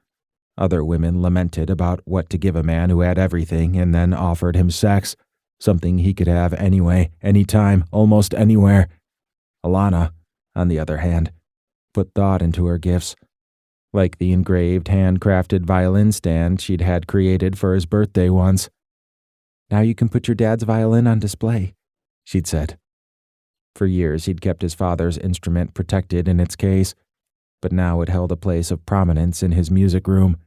Other women lamented about what to give a man who had everything and then offered him sex, something he could have anyway, anytime, almost anywhere. Alannah, on the other hand, put thought into her gifts, like the engraved handcrafted violin stand she'd had created for his birthday once. "Now you can put your dad's violin on display," she'd said. For years he'd kept his father's instrument protected in its case, but now it held a place of prominence in his music room,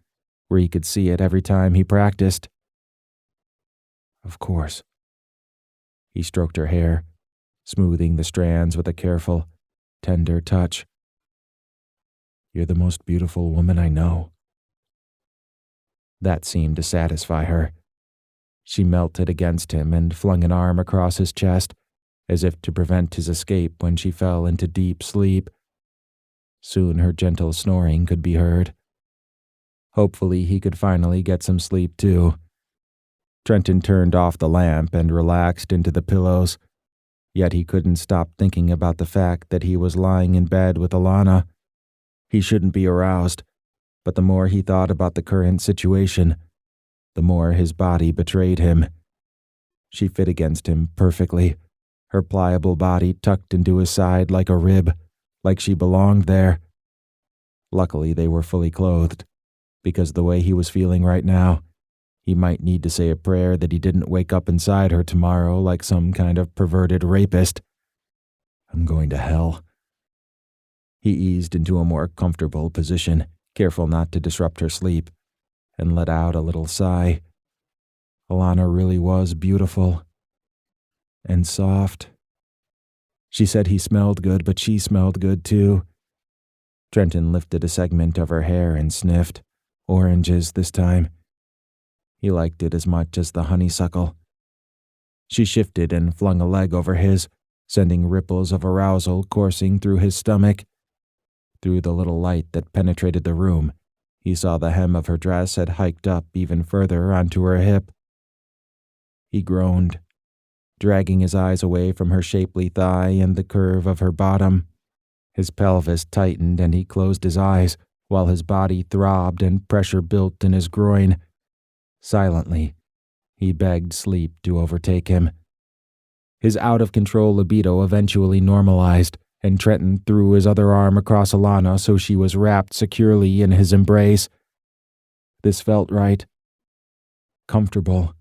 where he could see it every time he practiced. "Of course." He stroked her hair, smoothing the strands with a careful, tender touch. "You're the most beautiful woman I know." That seemed to satisfy her. She melted against him and flung an arm across his chest, as if to prevent his escape when she fell into deep sleep. Soon her gentle snoring could be heard. Hopefully he could finally get some sleep too. Trenton turned off the lamp and relaxed into the pillows, yet he couldn't stop thinking about the fact that he was lying in bed with Alannah. He shouldn't be aroused, but the more he thought about the current situation, the more his body betrayed him. She fit against him perfectly, her pliable body tucked into his side like a rib, like she belonged there. Luckily, they were fully clothed, because the way he was feeling right now, he might need to say a prayer that he didn't wake up inside her tomorrow like some kind of perverted rapist. "I'm going to hell." He eased into a more comfortable position, careful not to disrupt her sleep, and let out a little sigh. Alannah really was beautiful. And soft. She said he smelled good, but she smelled good too. Trenton lifted a segment of her hair and sniffed. Oranges this time. He liked it as much as the honeysuckle. She shifted and flung a leg over his, sending ripples of arousal coursing through his stomach. Through the little light that penetrated the room, he saw the hem of her dress had hiked up even further onto her hip. He groaned, dragging his eyes away from her shapely thigh and the curve of her bottom. His pelvis tightened and he closed his eyes, while his body throbbed and pressure built in his groin. Silently, he begged sleep to overtake him. His out-of-control libido eventually normalized, and Trenton threw his other arm across Alannah so she was wrapped securely in his embrace. This felt right. Comfortable.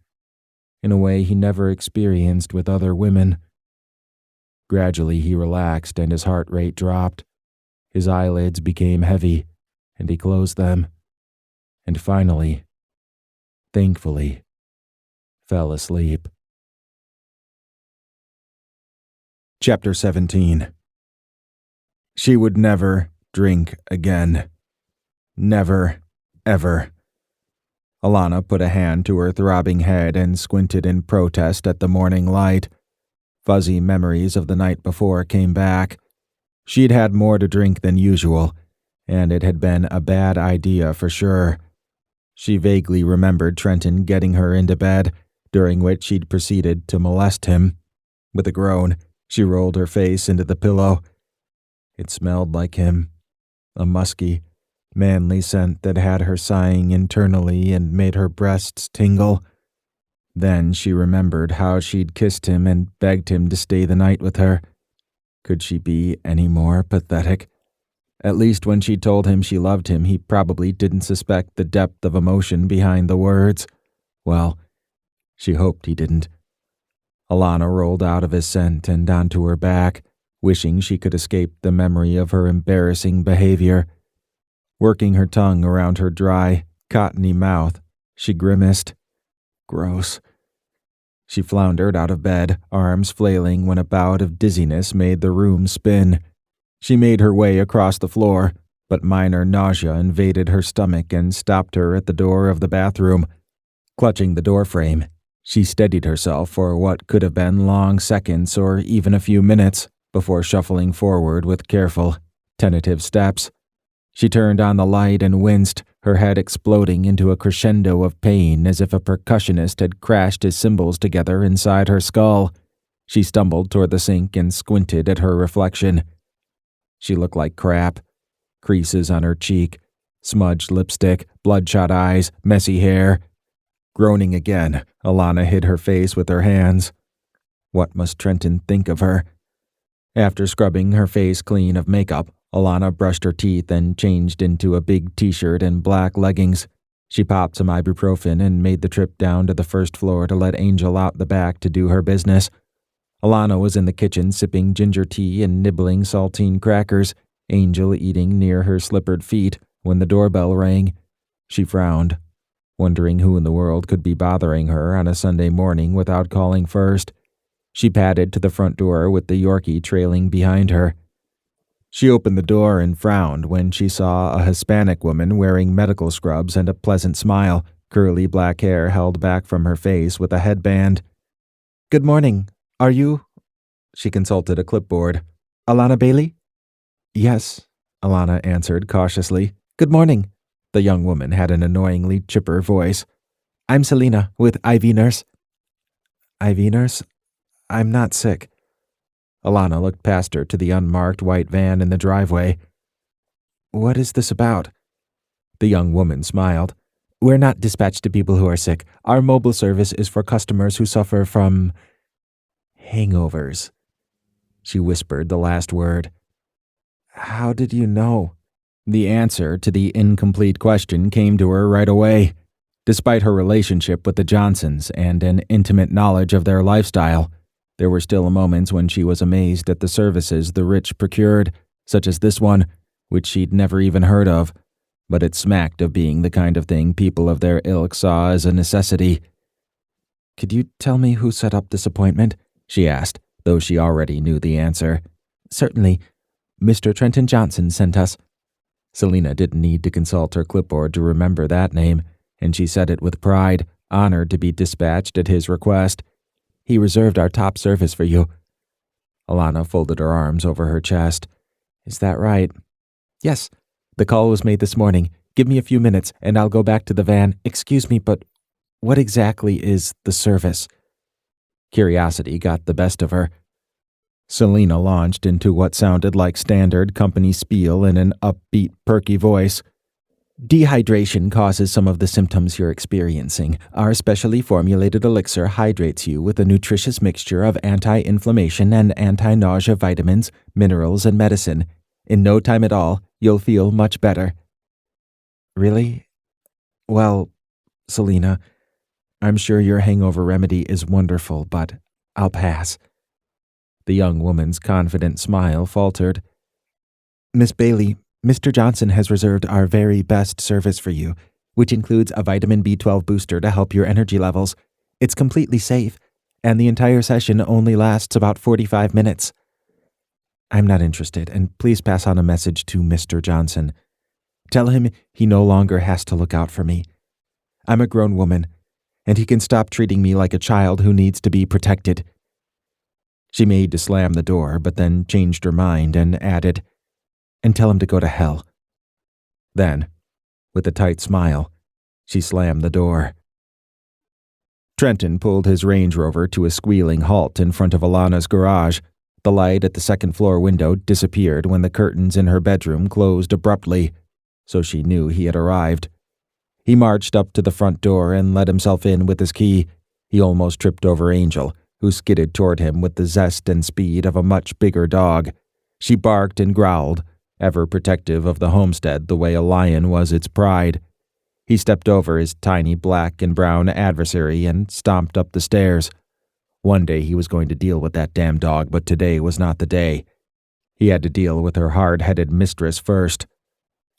In a way he never experienced with other women. Gradually he relaxed and his heart rate dropped. His eyelids became heavy, and he closed them. And finally, thankfully, fell asleep. Chapter 17. She would never drink again. Never, ever. Alannah put a hand to her throbbing head and squinted in protest at the morning light. Fuzzy memories of the night before came back. She'd had more to drink than usual, and it had been a bad idea for sure. She vaguely remembered Trenton getting her into bed, during which she'd proceeded to molest him. With a groan, she rolled her face into the pillow. It smelled like him, a musky, manly scent that had her sighing internally and made her breasts tingle. Then she remembered how she'd kissed him and begged him to stay the night with her. Could she be any more pathetic? At least when she told him she loved him, he probably didn't suspect the depth of emotion behind the words. Well, she hoped he didn't. Alannah rolled out of his scent and onto her back, wishing she could escape the memory of her embarrassing behavior. Working her tongue around her dry, cottony mouth, she grimaced. Gross. She floundered out of bed, arms flailing when a bout of dizziness made the room spin. She made her way across the floor, but minor nausea invaded her stomach and stopped her at the door of the bathroom. Clutching the doorframe, she steadied herself for what could have been long seconds or even a few minutes before shuffling forward with careful, tentative steps. She turned on the light and winced, her head exploding into a crescendo of pain as if a percussionist had crashed his cymbals together inside her skull. She stumbled toward the sink and squinted at her reflection. She looked like crap. Creases on her cheek, smudged lipstick, bloodshot eyes, messy hair. Groaning again, Alannah hid her face with her hands. What must Trenton think of her? After scrubbing her face clean of makeup, Alannah brushed her teeth and changed into a big t-shirt and black leggings. She popped some ibuprofen and made the trip down to the first floor to let Angel out the back to do her business. Alannah was in the kitchen sipping ginger tea and nibbling saltine crackers, Angel eating near her slippered feet, when the doorbell rang. She frowned, wondering who in the world could be bothering her on a Sunday morning without calling first. She padded to the front door with the Yorkie trailing behind her. She opened the door and frowned when she saw a Hispanic woman wearing medical scrubs and a pleasant smile, curly black hair held back from her face with a headband. "Good morning. Are you—" She consulted a clipboard. "Alannah Bailey?" "Yes," Alannah answered cautiously. "Good morning." The young woman had an annoyingly chipper voice. "I'm Selena, with IV Nurse." "IV Nurse? I'm not sick." Alannah looked past her to the unmarked white van in the driveway. "What is this about?" The young woman smiled. "We're not dispatched to people who are sick. Our mobile service is for customers who suffer from hangovers." She whispered the last word. "How did you know?" The answer to the incomplete question came to her right away. Despite her relationship with the Johnsons and an intimate knowledge of their lifestyle, there were still moments when she was amazed at the services the rich procured, such as this one, which she'd never even heard of, but it smacked of being the kind of thing people of their ilk saw as a necessity. "Could you tell me who set up this appointment?" she asked, though she already knew the answer. "Certainly. Mr. Trenton Johnson sent us." Selena didn't need to consult her clipboard to remember that name, and she said it with pride, honored to be dispatched at his request. "He reserved our top service for you." Alannah folded her arms over her chest. "Is that right?" Yes, the call was made this morning. Give me a few minutes and I'll go back to the van. Excuse me, but what exactly is the service? Curiosity got the best of her. Selena launched into what sounded like standard company spiel in an upbeat, perky voice. Dehydration causes some of the symptoms you're experiencing. Our specially formulated elixir hydrates you with a nutritious mixture of anti-inflammation and anti-nausea vitamins, minerals, and medicine. In no time at all, you'll feel much better. Really? Well, Selena, I'm sure your hangover remedy is wonderful, but I'll pass. The young woman's confident smile faltered. Miss Bailey, Mr. Johnson has reserved our very best service for you, which includes a vitamin B12 booster to help your energy levels. It's completely safe, and the entire session only lasts about 45 minutes. I'm not interested, and please pass on a message to Mr. Johnson. Tell him he no longer has to look out for me. I'm a grown woman, and he can stop treating me like a child who needs to be protected. She made to slam the door, but then changed her mind and added, and tell him to go to hell. Then, with a tight smile, she slammed the door. Trenton pulled his Range Rover to a squealing halt in front of Alannah's garage. The light at the second-floor window disappeared when the curtains in her bedroom closed abruptly, so she knew he had arrived. He marched up to the front door and let himself in with his key. He almost tripped over Angel, who skidded toward him with the zest and speed of a much bigger dog. She barked and growled, ever protective of the homestead the way a lion was its pride. He stepped over his tiny black and brown adversary and stomped up the stairs. One day he was going to deal with that damn dog, but today was not the day. He had to deal with her hard-headed mistress first.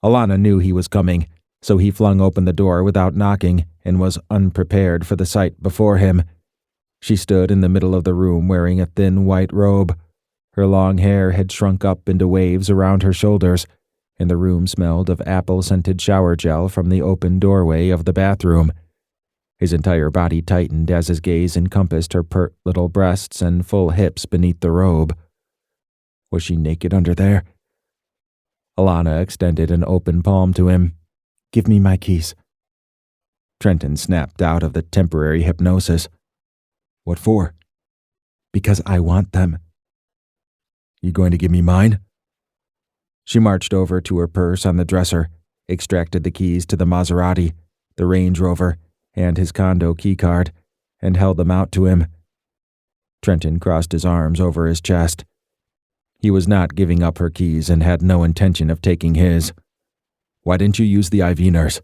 Alannah knew he was coming, so he flung open the door without knocking and was unprepared for the sight before him. She stood in the middle of the room wearing a thin white robe. Her long hair had shrunk up into waves around her shoulders, and the room smelled of apple-scented shower gel from the open doorway of the bathroom. His entire body tightened as his gaze encompassed her pert little breasts and full hips beneath the robe. Was she naked under there? Alannah extended an open palm to him. Give me my keys. Trenton snapped out of the temporary hypnosis. What for? Because I want them. You going to give me mine? She marched over to her purse on the dresser, extracted the keys to the Maserati, the Range Rover, and his condo keycard, and held them out to him. Trenton crossed his arms over his chest. He was not giving up her keys and had no intention of taking his. Why didn't you use the IV nurse?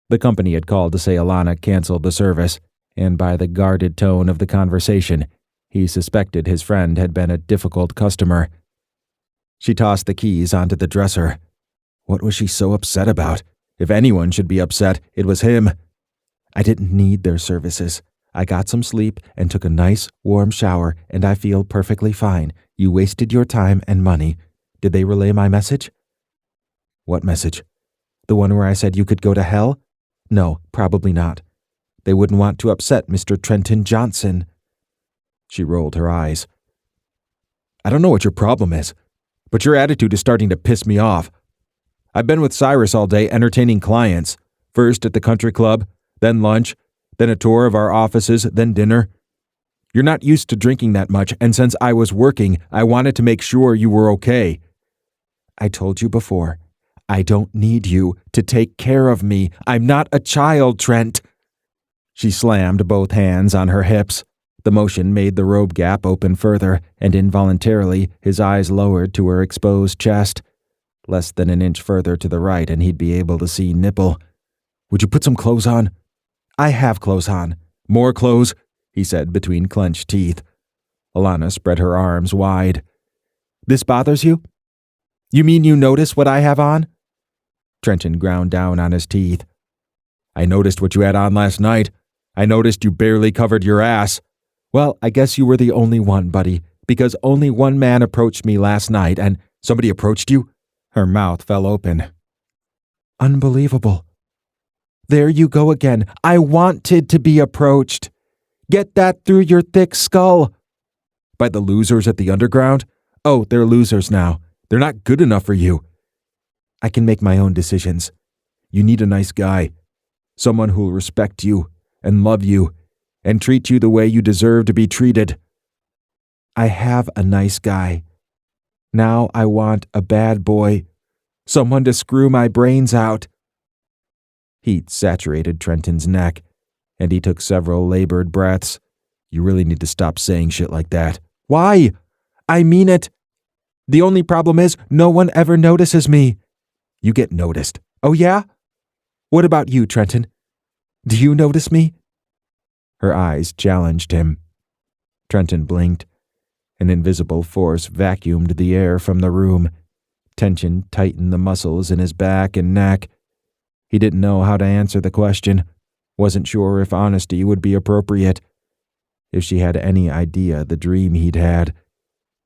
The company had called to say Alannah canceled the service, and by the guarded tone of the conversation, he suspected his friend had been a difficult customer. She tossed the keys onto the dresser. What was she so upset about? If anyone should be upset, it was him. I didn't need their services. I got some sleep and took a nice, warm shower, and I feel perfectly fine. You wasted your time and money. Did they relay my message? What message? The one where I said you could go to hell? No, probably not. They wouldn't want to upset Mr. Trenton Johnson. She rolled her eyes. I don't know what your problem is, but your attitude is starting to piss me off. I've been with Cyrus all day entertaining clients, first at the country club, then lunch, then a tour of our offices, then dinner. You're not used to drinking that much, and since I was working, I wanted to make sure you were okay. I told you before, I don't need you to take care of me. I'm not a child, Trent. She slammed both hands on her hips. The motion made the robe gap open further, and involuntarily his eyes lowered to her exposed chest. Less than an inch further to the right and he'd be able to see nipple. Would you put some clothes on? I have clothes on. More clothes, he said between clenched teeth. Alannah spread her arms wide. This bothers you? You mean you notice what I have on? Trenton ground down on his teeth. I noticed what you had on last night. I noticed you barely covered your ass. Well, I guess you were the only one, buddy, because only one man approached me last night, and somebody approached you? Her mouth fell open. Unbelievable. There you go again. I wanted to be approached. Get that through your thick skull. By the losers at the underground? Oh, they're losers now. They're not good enough for you. I can make my own decisions. You need a nice guy. Someone who'll respect you and love you and treat you the way you deserve to be treated. I have a nice guy. Now I want a bad boy. Someone to screw my brains out. Heat saturated Trenton's neck, and he took several labored breaths. You really need to stop saying shit like that. Why? I mean it. The only problem is no one ever notices me. You get noticed. Oh yeah? What about you, Trenton? Do you notice me? Her eyes challenged him. Trenton blinked. An invisible force vacuumed the air from the room. Tension tightened the muscles in his back and neck. He didn't know how to answer the question. Wasn't sure if honesty would be appropriate. If she had any idea the dream he'd had.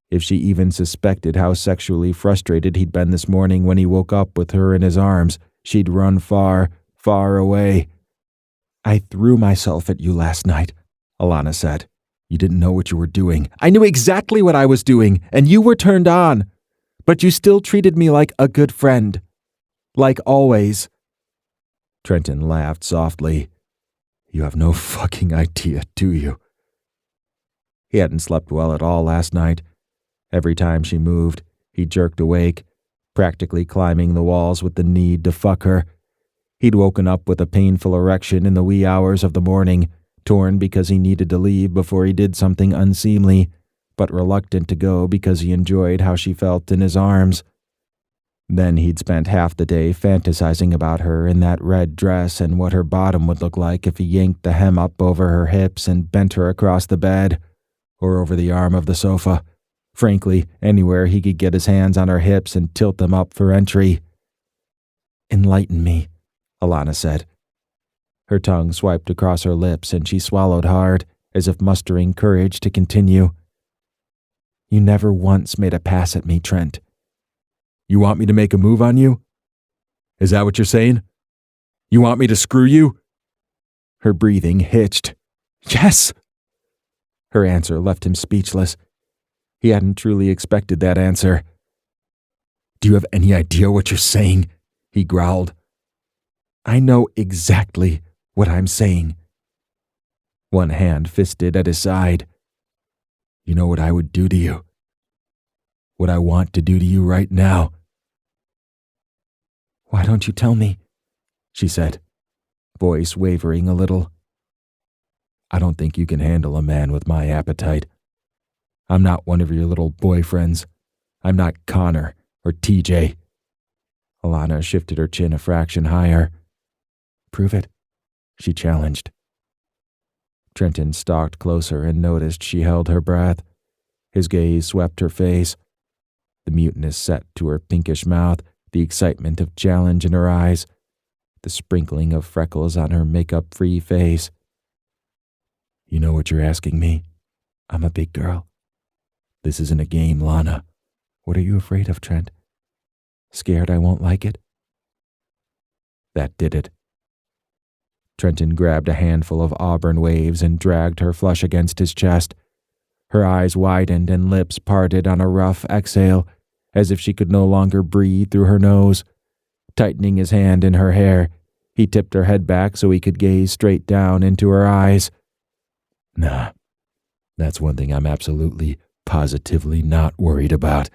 If she even suspected how sexually frustrated he'd been this morning when he woke up with her in his arms, she'd run far, far away. I threw myself at you last night, Alannah said. You didn't know what you were doing. I knew exactly what I was doing, and you were turned on. But you still treated me like a good friend. Like always. Trenton laughed softly. You have no fucking idea, do you? He hadn't slept well at all last night. Every time she moved, he jerked awake, practically climbing the walls with the need to fuck her. He'd woken up with a painful erection in the wee hours of the morning, torn because he needed to leave before he did something unseemly, but reluctant to go because he enjoyed how she felt in his arms. Then he'd spent half the day fantasizing about her in that red dress and what her bottom would look like if he yanked the hem up over her hips and bent her across the bed, or over the arm of the sofa. Frankly, anywhere he could get his hands on her hips and tilt them up for entry. Enlighten me, Alannah said. Her tongue swiped across her lips and she swallowed hard, as if mustering courage to continue. You never once made a pass at me, Trent. You want me to make a move on you? Is that what you're saying? You want me to screw you? Her breathing hitched. Yes! Her answer left him speechless. He hadn't truly expected that answer. Do you have any idea what you're saying? He growled. I know exactly what I'm saying. One hand fisted at his side. You know what I would do to you? What I want to do to you right now. Why don't you tell me? She said, voice wavering a little. I don't think you can handle a man with my appetite. I'm not one of your little boyfriends. I'm not Connor or TJ. Alannah shifted her chin a fraction higher. Prove it, she challenged. Trenton stalked closer and noticed she held her breath. His gaze swept her face. The muteness set to her pinkish mouth, the excitement of challenge in her eyes, the sprinkling of freckles on her makeup-free face. You know what you're asking me? I'm a big girl. This isn't a game, Lana. What are you afraid of, Trent? Scared I won't like it? That did it. Trenton grabbed a handful of auburn waves and dragged her flush against his chest. Her eyes widened and lips parted on a rough exhale, as if she could no longer breathe through her nose. Tightening his hand in her hair, he tipped her head back so he could gaze straight down into her eyes. Nah, that's one thing I'm absolutely, positively not worried about.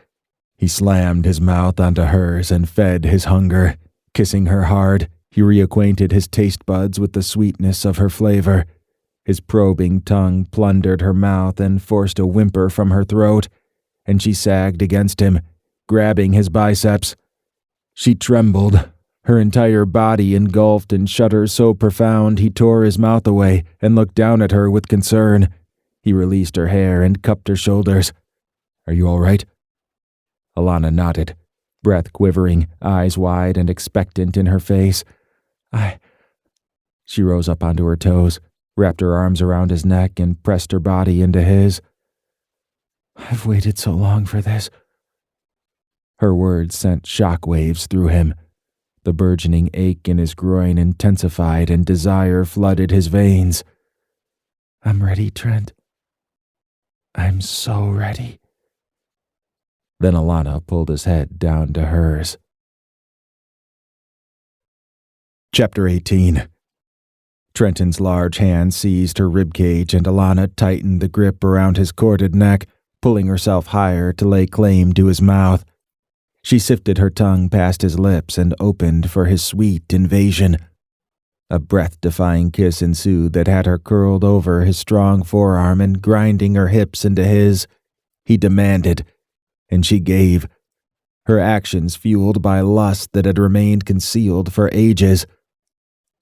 He slammed his mouth onto hers and fed his hunger. Kissing her hard, he reacquainted his taste buds with the sweetness of her flavor. His probing tongue plundered her mouth and forced a whimper from her throat, and she sagged against him, grabbing his biceps. She trembled, her entire body engulfed in shudder so profound he tore his mouth away and looked down at her with concern. He released her hair and cupped her shoulders. Are you all right? Alannah nodded, breath quivering, eyes wide and expectant in her face. She rose up onto her toes, wrapped her arms around his neck and pressed her body into his. I've waited so long for this. Her words sent shockwaves through him. The burgeoning ache in his groin intensified and desire flooded his veins. I'm ready, Trent. I'm so ready. Then Alannah pulled his head down to hers. Chapter 18. Trenton's large hand seized her ribcage and Alannah tightened the grip around his corded neck, pulling herself higher to lay claim to his mouth. She sifted her tongue past his lips and opened for his sweet invasion. A breath-defying kiss ensued that had her curled over his strong forearm and grinding her hips into his. He demanded, and she gave. Her actions fueled by lust that had remained concealed for ages.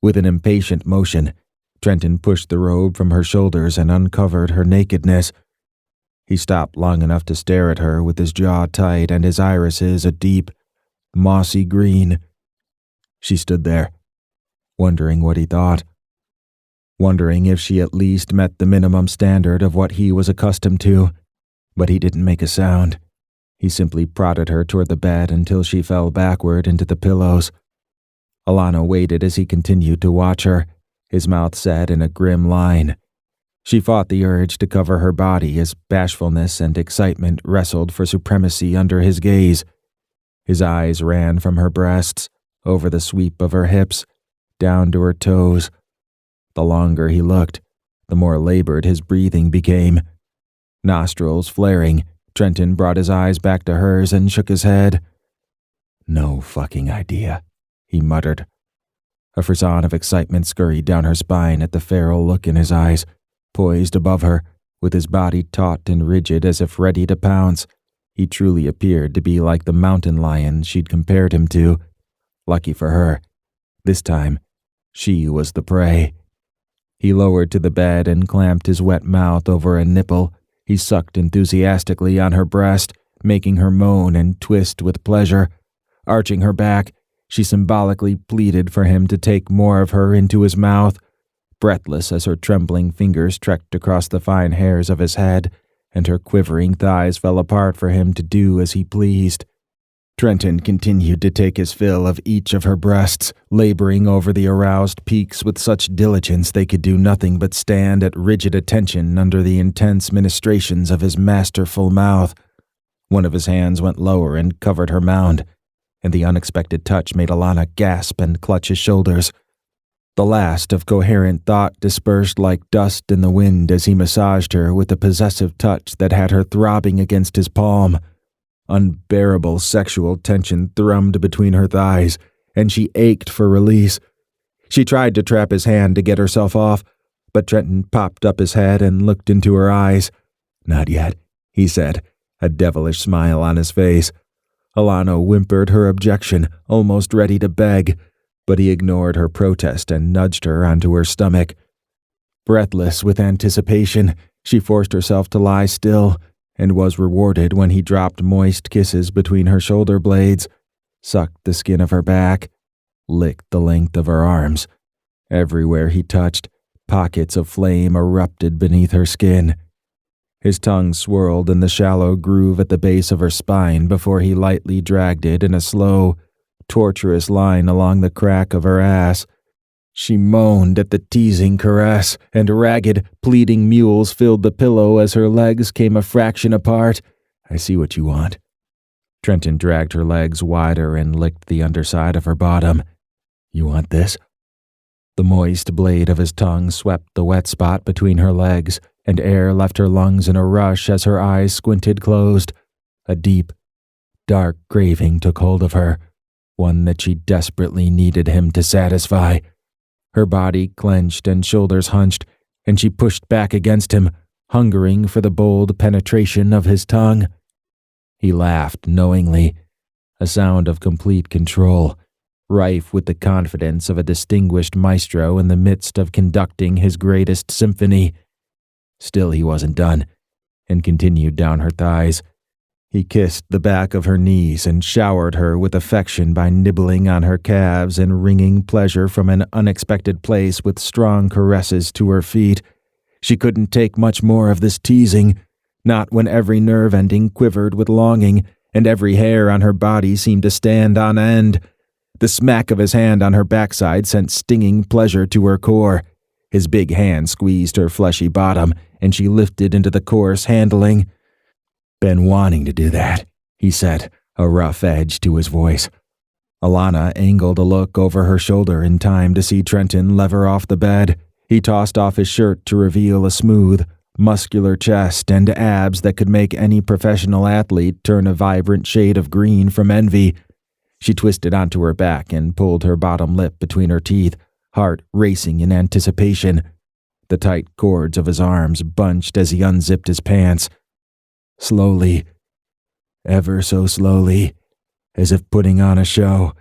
With an impatient motion, Trenton pushed the robe from her shoulders and uncovered her nakedness. He stopped long enough to stare at her with his jaw tight and his irises a deep, mossy green. She stood there, wondering what he thought. Wondering if she at least met the minimum standard of what he was accustomed to. But he didn't make a sound. He simply prodded her toward the bed until she fell backward into the pillows. Alannah waited as he continued to watch her, his mouth set in a grim line. She fought the urge to cover her body as bashfulness and excitement wrestled for supremacy under his gaze. His eyes ran from her breasts, over the sweep of her hips, down to her toes. The longer he looked, the more labored his breathing became. Nostrils flaring, Trenton brought his eyes back to hers and shook his head. "No fucking idea," he muttered. A frisson of excitement scurried down her spine at the feral look in his eyes, poised above her, with his body taut and rigid as if ready to pounce. He truly appeared to be like the mountain lion she'd compared him to. Lucky for her, this time, she was the prey. He lowered to the bed and clamped his wet mouth over a nipple. He sucked enthusiastically on her breast, making her moan and twist with pleasure. Arching her back, she symbolically pleaded for him to take more of her into his mouth, breathless as her trembling fingers trekked across the fine hairs of his head, and her quivering thighs fell apart for him to do as he pleased. Trenton continued to take his fill of each of her breasts, laboring over the aroused peaks with such diligence they could do nothing but stand at rigid attention under the intense ministrations of his masterful mouth. One of his hands went lower and covered her mound, and the unexpected touch made Alannah gasp and clutch his shoulders. The last of coherent thought dispersed like dust in the wind as he massaged her with a possessive touch that had her throbbing against his palm. Unbearable sexual tension thrummed between her thighs, and she ached for release. She tried to trap his hand to get herself off, but Trenton popped up his head and looked into her eyes. "Not yet," he said, a devilish smile on his face. Alannah whimpered her objection, almost ready to beg, but he ignored her protest and nudged her onto her stomach. Breathless with anticipation, she forced herself to lie still, and was rewarded when he dropped moist kisses between her shoulder blades, sucked the skin of her back, licked the length of her arms. Everywhere he touched, pockets of flame erupted beneath her skin. His tongue swirled in the shallow groove at the base of her spine before he lightly dragged it in a slow, tortuous line along the crack of her ass. She moaned at the teasing caress, and ragged, pleading mewls filled the pillow as her legs came a fraction apart. "I see what you want." Trenton dragged her legs wider and licked the underside of her bottom. "You want this?" The moist blade of his tongue swept the wet spot between her legs, and air left her lungs in a rush as her eyes squinted closed. A deep, dark craving took hold of her, one that she desperately needed him to satisfy. Her body clenched and shoulders hunched, and she pushed back against him, hungering for the bold penetration of his tongue. He laughed knowingly, a sound of complete control, rife with the confidence of a distinguished maestro in the midst of conducting his greatest symphony. Still he wasn't done, and continued down her thighs. He kissed the back of her knees and showered her with affection by nibbling on her calves and wringing pleasure from an unexpected place with strong caresses to her feet. She couldn't take much more of this teasing, not when every nerve ending quivered with longing and every hair on her body seemed to stand on end. The smack of his hand on her backside sent stinging pleasure to her core. His big hand squeezed her fleshy bottom, and she lifted into the coarse handling. "Been wanting to do that," he said, a rough edge to his voice. Alannah angled a look over her shoulder in time to see Trenton lever off the bed. He tossed off his shirt to reveal a smooth, muscular chest and abs that could make any professional athlete turn a vibrant shade of green from envy. She twisted onto her back and pulled her bottom lip between her teeth, heart racing in anticipation. The tight cords of his arms bunched as he unzipped his pants. Slowly, ever so slowly, as if putting on a show.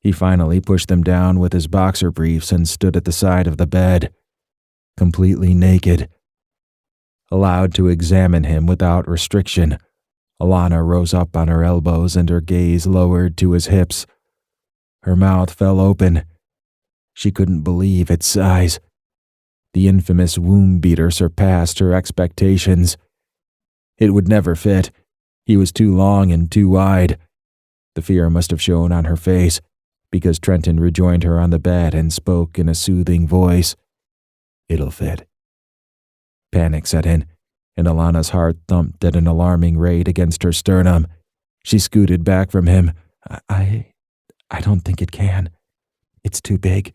He finally pushed them down with his boxer briefs and stood at the side of the bed, completely naked. Allowed to examine him without restriction, Alannah rose up on her elbows and her gaze lowered to his hips. Her mouth fell open. She couldn't believe its size. The infamous womb beater surpassed her expectations. It would never fit. He was too long and too wide. The fear must have shown on her face, because Trenton rejoined her on the bed and spoke in a soothing voice. "It'll fit." Panic set in, and Alannah's heart thumped at an alarming rate against her sternum. She scooted back from him. I don't think it can. It's too big.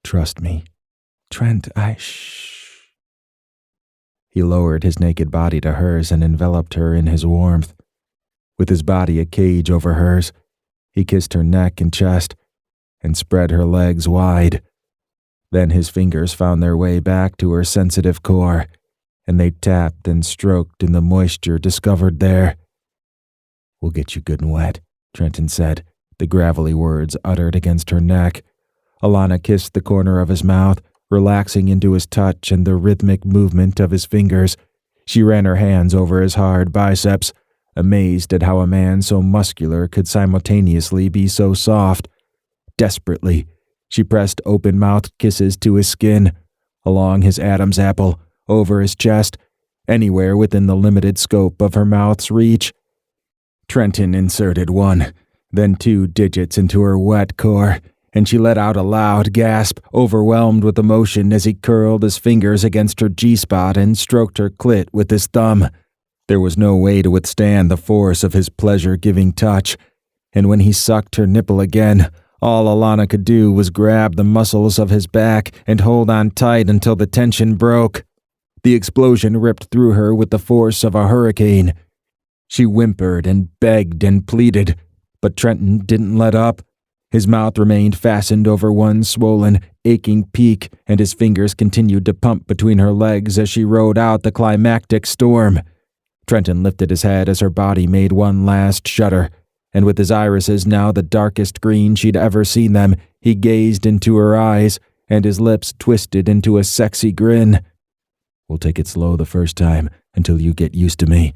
Trust me. Trent, shh." He lowered his naked body to hers and enveloped her in his warmth. With his body a cage over hers, he kissed her neck and chest and spread her legs wide. Then his fingers found their way back to her sensitive core, and they tapped and stroked in the moisture discovered there. "We'll get you good and wet," Trenton said, the gravelly words uttered against her neck. Alannah kissed the corner of his mouth, relaxing into his touch and the rhythmic movement of his fingers. She ran her hands over his hard biceps, amazed at how a man so muscular could simultaneously be so soft. Desperately, she pressed open-mouthed kisses to his skin, along his Adam's apple, over his chest, anywhere within the limited scope of her mouth's reach. Trenton inserted one, then 2 digits into her wet core, and she let out a loud gasp, overwhelmed with emotion as he curled his fingers against her G-spot and stroked her clit with his thumb. There was no way to withstand the force of his pleasure-giving touch, and when he sucked her nipple again, all Alannah could do was grab the muscles of his back and hold on tight until the tension broke. The explosion ripped through her with the force of a hurricane. She whimpered and begged and pleaded, but Trenton didn't let up. His mouth remained fastened over one swollen, aching peak, and his fingers continued to pump between her legs as she rode out the climactic storm. Trenton lifted his head as her body made one last shudder, and with his irises now the darkest green she'd ever seen them, he gazed into her eyes, and his lips twisted into a sexy grin. "We'll take it slow the first time, until you get used to me."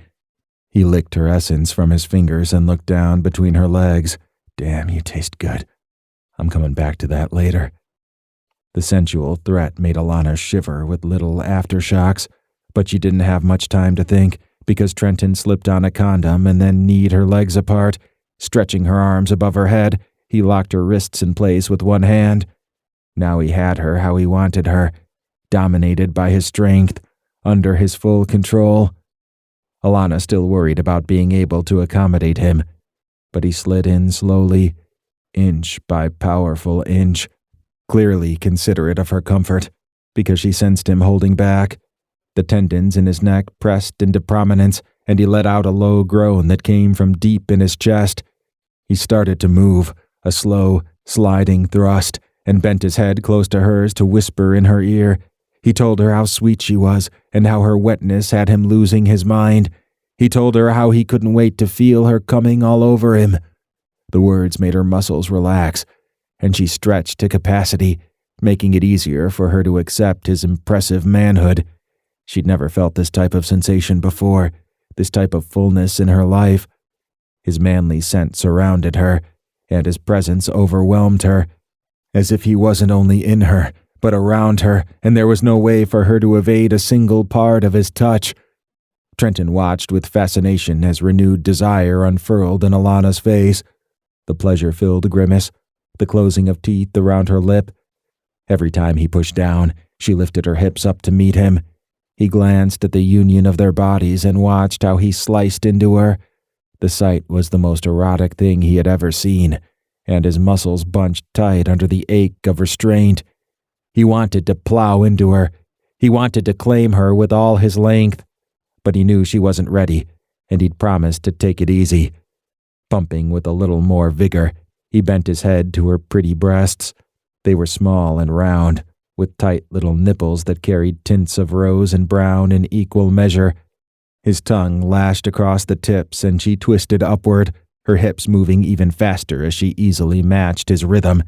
He licked her essence from his fingers and looked down between her legs. "Damn, you taste good. I'm coming back to that later." The sensual threat made Alannah shiver with little aftershocks, but she didn't have much time to think, because Trenton slipped on a condom and then kneed her legs apart. Stretching her arms above her head, he locked her wrists in place with one hand. Now he had her how he wanted her, dominated by his strength, under his full control. Alannah still worried about being able to accommodate him, but he slid in slowly, inch by powerful inch, clearly considerate of her comfort, because she sensed him holding back. The tendons in his neck pressed into prominence, and he let out a low groan that came from deep in his chest. He started to move, a slow, sliding thrust, and bent his head close to hers to whisper in her ear. He told her how sweet she was, and how her wetness had him losing his mind. He told her how he couldn't wait to feel her coming all over him. The words made her muscles relax, and she stretched to capacity, making it easier for her to accept his impressive manhood. She'd never felt this type of sensation before, this type of fullness in her life. His manly scent surrounded her, and his presence overwhelmed her, as if he wasn't only in her, but around her, and there was no way for her to evade a single part of his touch. Trenton watched with fascination as renewed desire unfurled in Alannah's face, the pleasure-filled grimace, the closing of teeth around her lip. Every time he pushed down, she lifted her hips up to meet him. He glanced at the union of their bodies and watched how he sliced into her. The sight was the most erotic thing he had ever seen, and his muscles bunched tight under the ache of restraint. He wanted to plow into her. He wanted to claim her with all his length, but he knew she wasn't ready, and he'd promised to take it easy. Pumping with a little more vigor, he bent his head to her pretty breasts. They were small and round, with tight little nipples that carried tints of rose and brown in equal measure. His tongue lashed across the tips, and she twisted upward, her hips moving even faster as she easily matched his rhythm.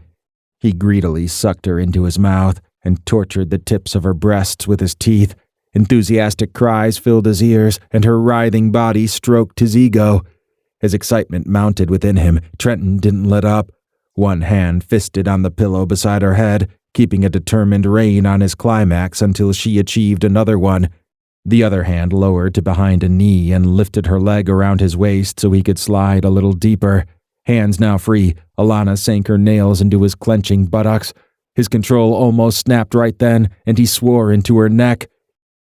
He greedily sucked her into his mouth and tortured the tips of her breasts with his teeth. Enthusiastic cries filled his ears, and her writhing body stroked his ego. As excitement mounted within him, Trenton didn't let up. One hand fisted on the pillow beside her head, keeping a determined rein on his climax until she achieved another one. The other hand lowered to behind a knee and lifted her leg around his waist so he could slide a little deeper. Hands now free, Alannah sank her nails into his clenching buttocks. His control almost snapped right then, and he swore into her neck.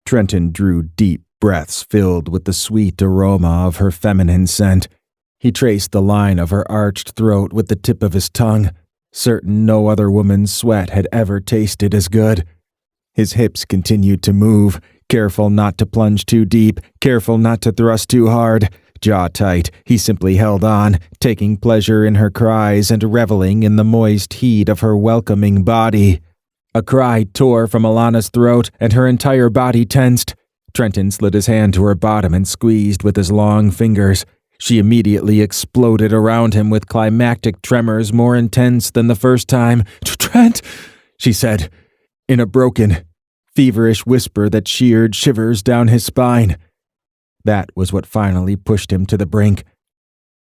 Trenton drew deep breaths filled with the sweet aroma of her feminine scent. He traced the line of her arched throat with the tip of his tongue, certain no other woman's sweat had ever tasted as good. His hips continued to move, careful not to plunge too deep, careful not to thrust too hard. Jaw tight, he simply held on, taking pleasure in her cries and reveling in the moist heat of her welcoming body. A cry tore from Alannah's throat, and her entire body tensed. Trenton slid his hand to her bottom and squeezed with his long fingers. She immediately exploded around him with climactic tremors more intense than the first time. "Trent," she said, in a broken, feverish whisper that sheared shivers down his spine. That was what finally pushed him to the brink.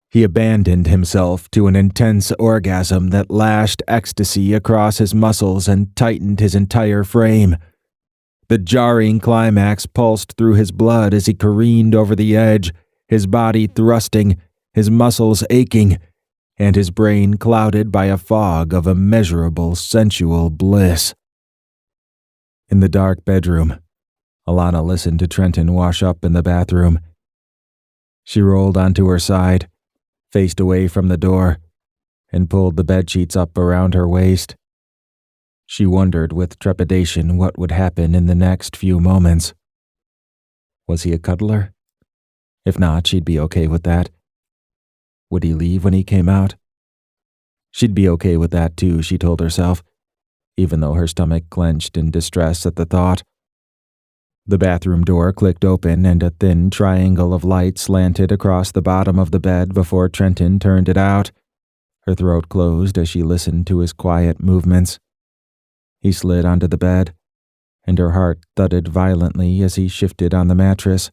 He abandoned himself to an intense orgasm that lashed ecstasy across his muscles and tightened his entire frame. The jarring climax pulsed through his blood as he careened over the edge, his body thrusting, his muscles aching, and his brain clouded by a fog of immeasurable sensual bliss. In the dark bedroom, Alannah listened to Trenton wash up in the bathroom. She rolled onto her side, faced away from the door, and pulled the bedsheets up around her waist. She wondered with trepidation what would happen in the next few moments. Was he a cuddler? If not, she'd be okay with that. Would he leave when he came out? She'd be okay with that too, she told herself, even though her stomach clenched in distress at the thought. The bathroom door clicked open and a thin triangle of light slanted across the bottom of the bed before Trenton turned it out. Her throat closed as she listened to his quiet movements. He slid onto the bed, and her heart thudded violently as he shifted on the mattress.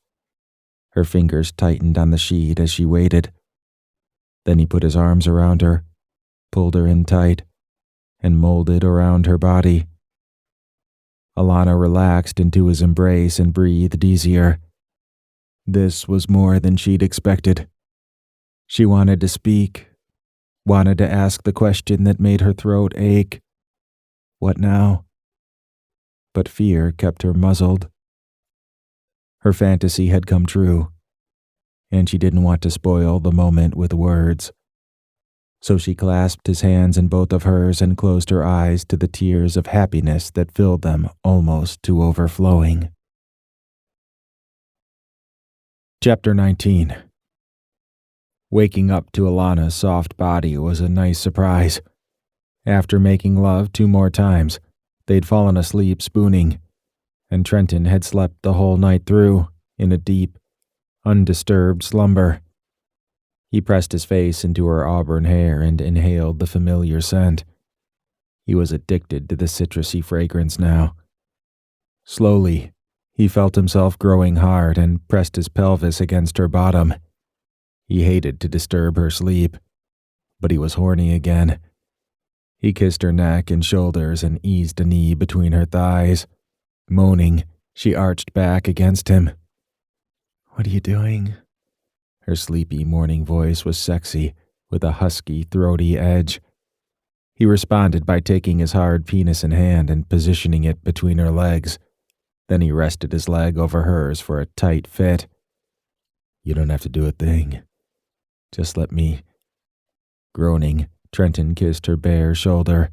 Her fingers tightened on the sheet as she waited. Then he put his arms around her, pulled her in tight, and molded around her body. Alannah relaxed into his embrace and breathed easier. This was more than she'd expected. She wanted to speak, wanted to ask the question that made her throat ache. What now? But fear kept her muzzled. Her fantasy had come true, and she didn't want to spoil the moment with words. So she clasped his hands in both of hers and closed her eyes to the tears of happiness that filled them almost to overflowing. Chapter 19. Waking up to Alannah's soft body was a nice surprise. After making love 2 more times, they'd fallen asleep spooning, and Trenton had slept the whole night through in a deep, undisturbed slumber. He pressed his face into her auburn hair and inhaled the familiar scent. He was addicted to the citrusy fragrance now. Slowly, he felt himself growing hard and pressed his pelvis against her bottom. He hated to disturb her sleep, but he was horny again. He kissed her neck and shoulders and eased a knee between her thighs. Moaning, she arched back against him. "What are you doing?" Her sleepy morning voice was sexy, with a husky, throaty edge. He responded by taking his hard penis in hand and positioning it between her legs. Then he rested his leg over hers for a tight fit. "You don't have to do a thing. Just let me..." Groaning, Trenton kissed her bare shoulder.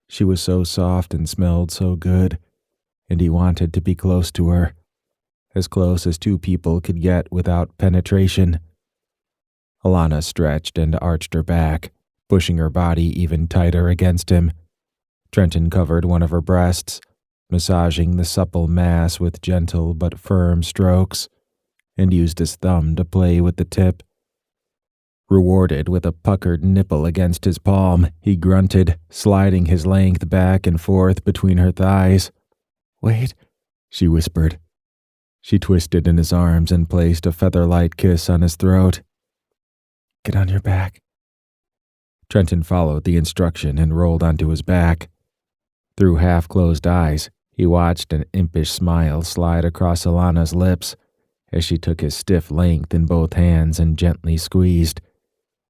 She was so soft and smelled so good, and he wanted to be close to her, as close as two people could get without penetration. Alannah stretched and arched her back, pushing her body even tighter against him. Trenton covered one of her breasts, massaging the supple mass with gentle but firm strokes, and used his thumb to play with the tip. Rewarded with a puckered nipple against his palm, he grunted, sliding his length back and forth between her thighs. "Wait," she whispered. She twisted in his arms and placed a feather-light kiss on his throat. "Get on your back." Trenton followed the instruction and rolled onto his back. Through half-closed eyes, he watched an impish smile slide across Alannah's lips as she took his stiff length in both hands and gently squeezed.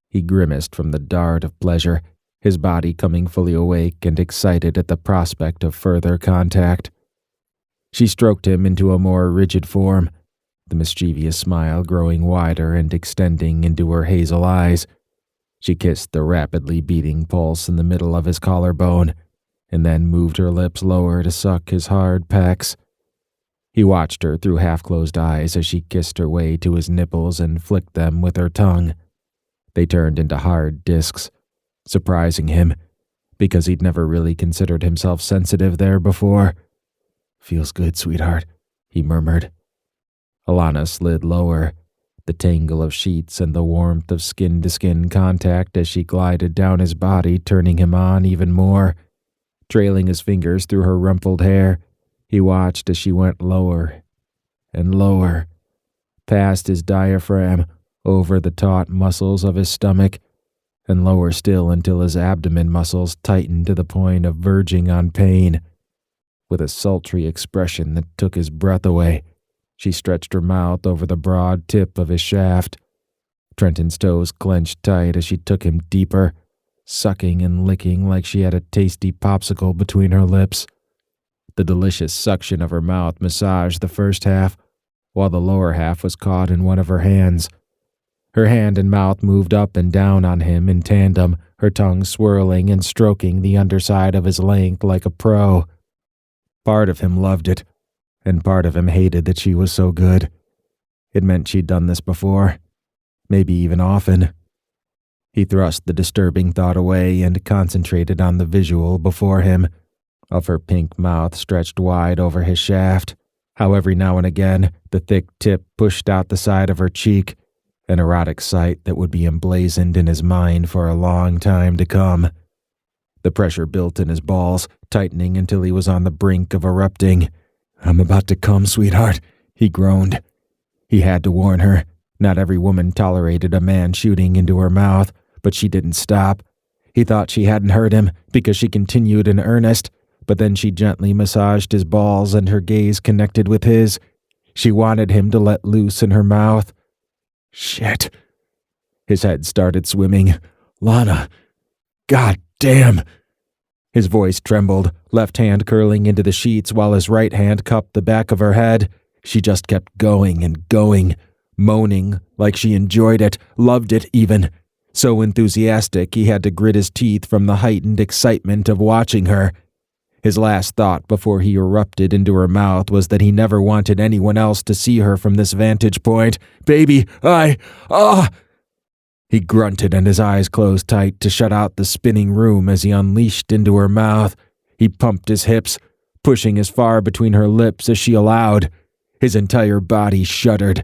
He grimaced from the dart of pleasure, his body coming fully awake and excited at the prospect of further contact. She stroked him into a more rigid form, the mischievous smile growing wider and extending into her hazel eyes. She kissed the rapidly beating pulse in the middle of his collarbone, and then moved her lips lower to suck his hard pecs. He watched her through half-closed eyes as she kissed her way to his nipples and flicked them with her tongue. They turned into hard discs, surprising him, because he'd never really considered himself sensitive there before. "Feels good, sweetheart," he murmured. Alannah slid lower, the tangle of sheets and the warmth of skin-to-skin contact as she glided down his body, turning him on even more. Trailing his fingers through her rumpled hair, he watched as she went lower and lower, past his diaphragm, over the taut muscles of his stomach, and lower still until his abdomen muscles tightened to the point of verging on pain. With a sultry expression that took his breath away, she stretched her mouth over the broad tip of his shaft. Trenton's toes clenched tight as she took him deeper, sucking and licking like she had a tasty popsicle between her lips. The delicious suction of her mouth massaged the first half, while the lower half was caught in one of her hands. Her hand and mouth moved up and down on him in tandem, her tongue swirling and stroking the underside of his length like a pro. Part of him loved it, and part of him hated that she was so good. It meant she'd done this before, maybe even often. He thrust the disturbing thought away and concentrated on the visual before him, of her pink mouth stretched wide over his shaft, how every now and again the thick tip pushed out the side of her cheek, an erotic sight that would be emblazoned in his mind for a long time to come. The pressure built in his balls, tightening until he was on the brink of erupting. "I'm about to come, sweetheart," he groaned. He had to warn her. Not every woman tolerated a man shooting into her mouth, but she didn't stop. He thought she hadn't heard him because she continued in earnest, but then she gently massaged his balls and her gaze connected with his. She wanted him to let loose in her mouth. Shit. His head started swimming. "Lana. God damn." His voice trembled, left hand curling into the sheets while his right hand cupped the back of her head. She just kept going and going, moaning like she enjoyed it, loved it even. So enthusiastic he had to grit his teeth from the heightened excitement of watching her. His last thought before he erupted into her mouth was that he never wanted anyone else to see her from this vantage point. "Baby, He grunted and his eyes closed tight to shut out the spinning room as he unleashed into her mouth. He pumped his hips, pushing as far between her lips as she allowed. His entire body shuddered.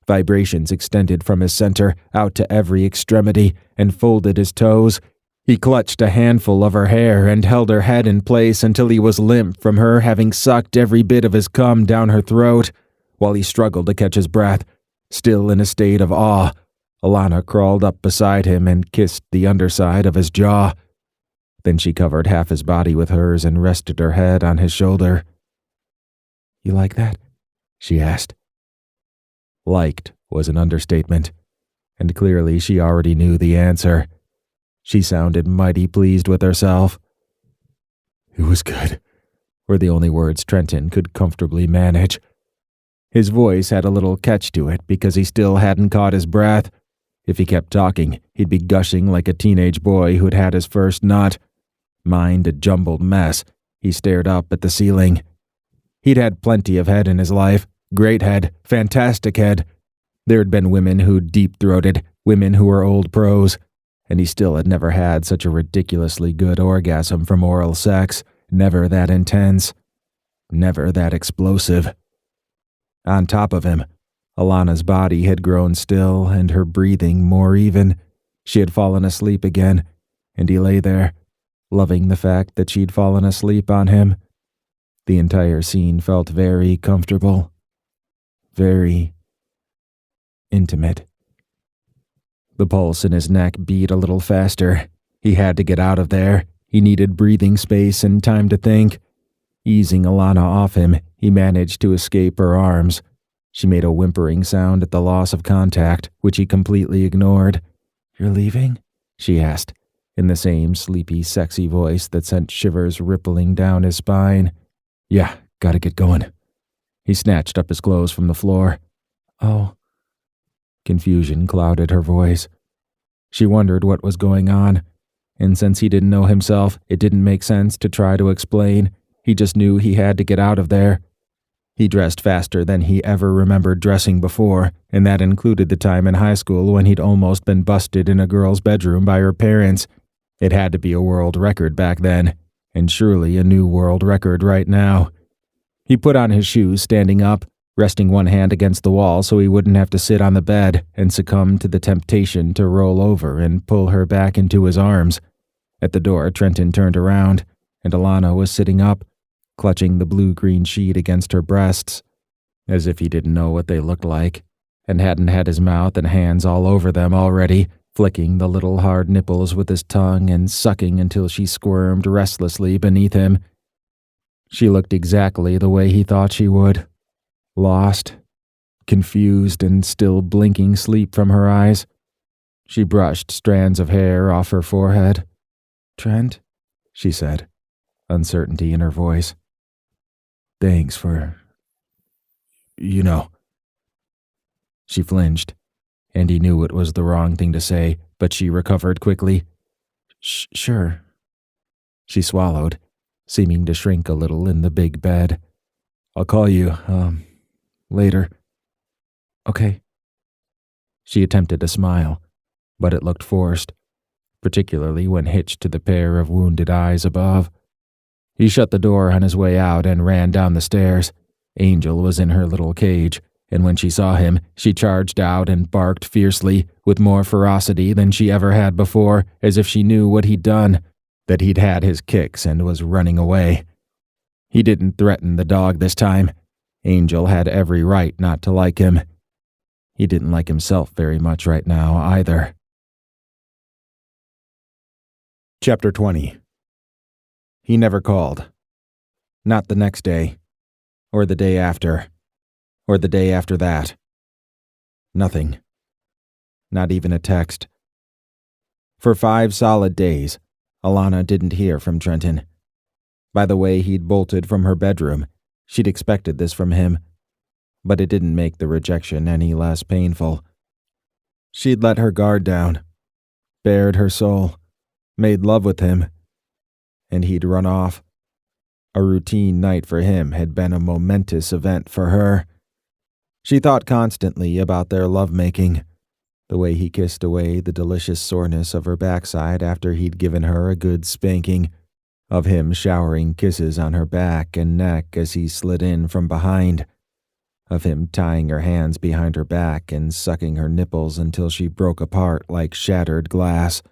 Vibrations extended from his center out to every extremity and folded his toes. He clutched a handful of her hair and held her head in place until he was limp from her having sucked every bit of his cum down her throat. While he struggled to catch his breath, still in a state of awe, Alannah crawled up beside him and kissed the underside of his jaw. Then she covered half his body with hers and rested her head on his shoulder. "You like that?" she asked. Liked was an understatement, and clearly she already knew the answer. She sounded mighty pleased with herself. "It was good," were the only words Trenton could comfortably manage. His voice had a little catch to it because he still hadn't caught his breath. If he kept talking, He'd be gushing like a teenage boy who'd had his first nut. Mind a jumbled mess, he stared up at the ceiling. He'd had plenty of head in his life. Great head, fantastic head. There had been women who'd deep-throated, women who were old pros, and he still had never had such a ridiculously good orgasm from oral sex, never that intense, never that explosive. On top of him, Alannah's body had grown still and her breathing more even. She had fallen asleep again, and he lay there, loving the fact that she'd fallen asleep on him. The entire scene felt very comfortable, very intimate. The pulse in his neck beat a little faster. He had to get out of there. He needed breathing space and time to think. Easing Alannah off him, he managed to escape her arms. She made a whimpering sound at the loss of contact, which he completely ignored. "You're leaving?" she asked, in the same sleepy, sexy voice that sent shivers rippling down his spine. "Yeah, gotta get going." He snatched up his clothes from the floor. "Oh." Confusion clouded her voice. She wondered what was going on, and since he didn't know himself, it didn't make sense to try to explain. He just knew he had to get out of there. He dressed faster than he ever remembered dressing before, and that included the time in high school when he'd almost been busted in a girl's bedroom by her parents. It had to be a world record back then, and surely a new world record right now. He put on his shoes standing up, resting one hand against the wall so he wouldn't have to sit on the bed and succumb to the temptation to roll over and pull her back into his arms. At the door, Trenton turned around, and Alannah was sitting up, clutching the blue-green sheet against her breasts, as if he didn't know what they looked like, and hadn't had his mouth and hands all over them already, flicking the little hard nipples with his tongue and sucking until she squirmed restlessly beneath him. She looked exactly the way he thought she would. Lost, confused, and still blinking sleep from her eyes. She brushed strands of hair off her forehead. "Trent," she said, uncertainty in her voice. "Thanks for... you know." She flinched, and he knew it was the wrong thing to say, but she recovered quickly. Sure." She swallowed, seeming to shrink a little in the big bed. "I'll call you, later." "Okay." She attempted to smile, but it looked forced, particularly when hitched to the pair of wounded eyes above. He shut the door on his way out and ran down the stairs. Angel was in her little cage, and when she saw him, she charged out and barked fiercely, with more ferocity than she ever had before, as if she knew what he'd done, that he'd had his kicks and was running away. He didn't threaten the dog this time. Angel had every right not to like him. He didn't like himself very much right now, either. Chapter 20. He never called. Not the next day, or the day after, or the day after that. Nothing. Not even a text. For 5 solid days, Alannah didn't hear from Trenton. By the way he'd bolted from her bedroom, she'd expected this from him, but it didn't make the rejection any less painful. She'd let her guard down, bared her soul, made love with him, and he'd run off. A routine night for him had been a momentous event for her. She thought constantly about their lovemaking, the way he kissed away the delicious soreness of her backside after he'd given her a good spanking, of him showering kisses on her back and neck as he slid in from behind, of him tying her hands behind her back and sucking her nipples until she broke apart like shattered glass.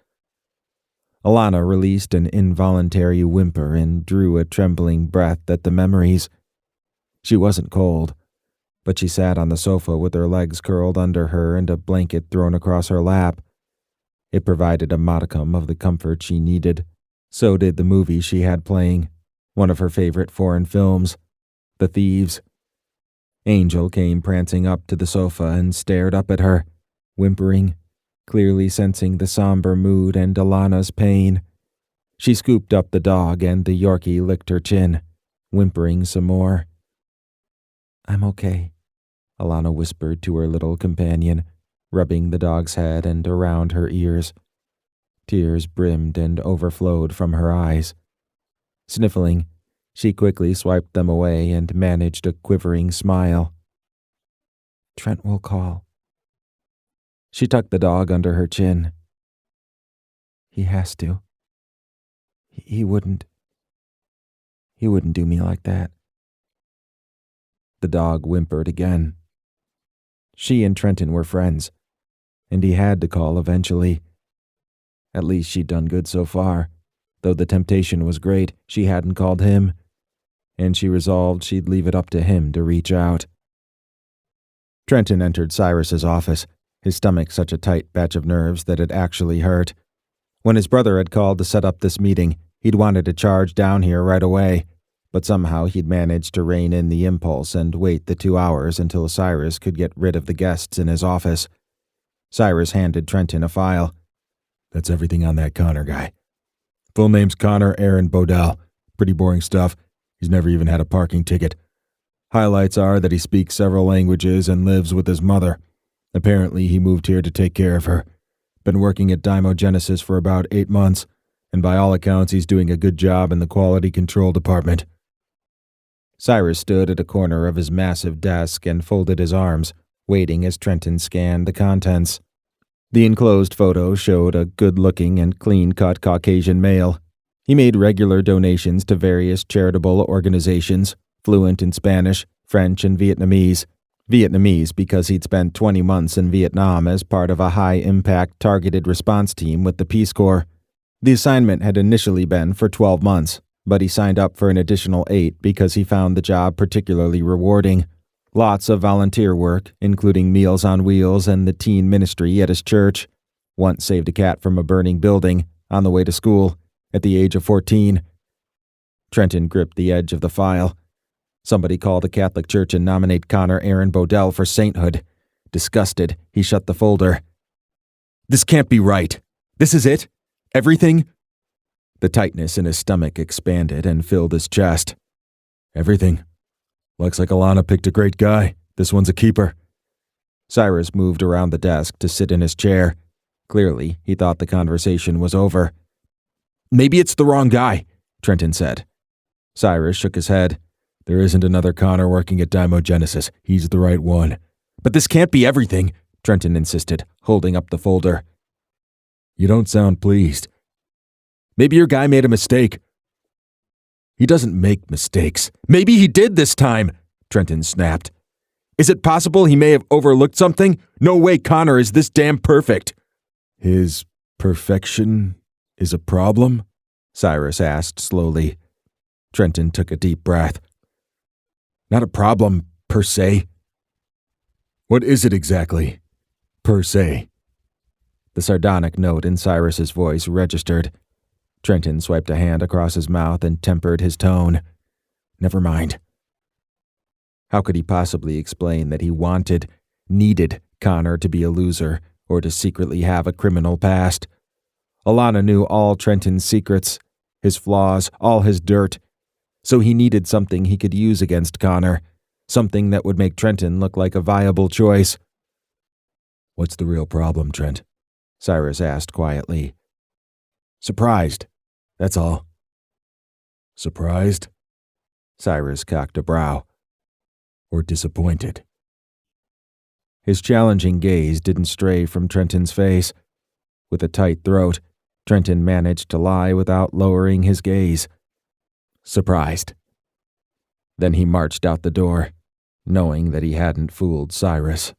Alannah released an involuntary whimper and drew a trembling breath at the memories. She wasn't cold, but she sat on the sofa with her legs curled under her and a blanket thrown across her lap. It provided a modicum of the comfort she needed. So did the movie she had playing, one of her favorite foreign films, The Thieves. Angel came prancing up to the sofa and stared up at her, whimpering, clearly sensing the somber mood and Alannah's pain. She scooped up the dog and the Yorkie licked her chin, whimpering some more. "I'm okay," Alannah whispered to her little companion, rubbing the dog's head and around her ears. Tears brimmed and overflowed from her eyes. Sniffling, she quickly swiped them away and managed a quivering smile. "Trent will call." She tucked the dog under her chin. "He has to. He wouldn't do me like that." The dog whimpered again. She and Trenton were friends, and he had to call eventually. At least she'd done good so far. Though the temptation was great, she hadn't called him, and she resolved she'd leave it up to him to reach out. Trenton entered Cyrus's office, his stomach such a tight batch of nerves that it actually hurt. When his brother had called to set up this meeting, he'd wanted to charge down here right away, but somehow he'd managed to rein in the impulse and wait the 2 hours until Cyrus could get rid of the guests in his office. Cyrus handed Trenton a file. "That's everything on that Connor guy. Full name's Connor Aaron Bodell. Pretty boring stuff. He's never even had a parking ticket. Highlights are that he speaks several languages and lives with his mother. Apparently he moved here to take care of her. Been working at Dymogenesis for about 8 months, and by all accounts he's doing a good job in the quality control department." Cyrus stood at a corner of his massive desk and folded his arms, waiting as Trenton scanned the contents. The enclosed photo showed a good-looking and clean-cut Caucasian male. He made regular donations to various charitable organizations, fluent in Spanish, French, and Vietnamese. Vietnamese because he'd spent 20 months in Vietnam as part of a high-impact targeted response team with the Peace Corps. The assignment had initially been for 12 months, but he signed up for an additional 8 because he found the job particularly rewarding. Lots of volunteer work, including Meals on Wheels and the teen ministry at his church. Once saved a cat from a burning building on the way to school at the age of 14. Trenton gripped the edge of the file. Somebody call the Catholic Church and nominate Connor Aaron Bodell for sainthood. Disgusted, he shut the folder. "This can't be right. This is it? Everything?" The tightness in his stomach expanded and filled his chest. "Everything. Looks like Alannah picked a great guy. This one's a keeper." Cyrus moved around the desk to sit in his chair. Clearly, he thought the conversation was over. "Maybe it's the wrong guy," Trenton said. Cyrus shook his head. "There isn't another Connor working at Dymogenesis. He's the right one." "But this can't be everything," Trenton insisted, holding up the folder. "You don't sound pleased." "Maybe your guy made a mistake." "He doesn't make mistakes." "Maybe he did this time," Trenton snapped. "Is it possible he may have overlooked something? No way Connor is this damn perfect." "His perfection is a problem?" Cyrus asked slowly. Trenton took a deep breath. "Not a problem, per se." "What is it exactly, per se?" The sardonic note in Cyrus's voice registered. Trenton swiped a hand across his mouth and tempered his tone. Never mind. How could he possibly explain that he needed Connor to be a loser or to secretly have a criminal past? Alannah knew all Trenton's secrets, his flaws, all his dirt. So he needed something he could use against Connor, something that would make Trenton look like a viable choice. "What's the real problem, Trent?" Cyrus asked quietly. "Surprised. That's all." "Surprised?" Cyrus cocked a brow. "Or disappointed?" His challenging gaze didn't stray from Trenton's face. With a tight throat, Trenton managed to lie without lowering his gaze. "Surprised." Then he marched out the door, knowing that he hadn't fooled Cyrus.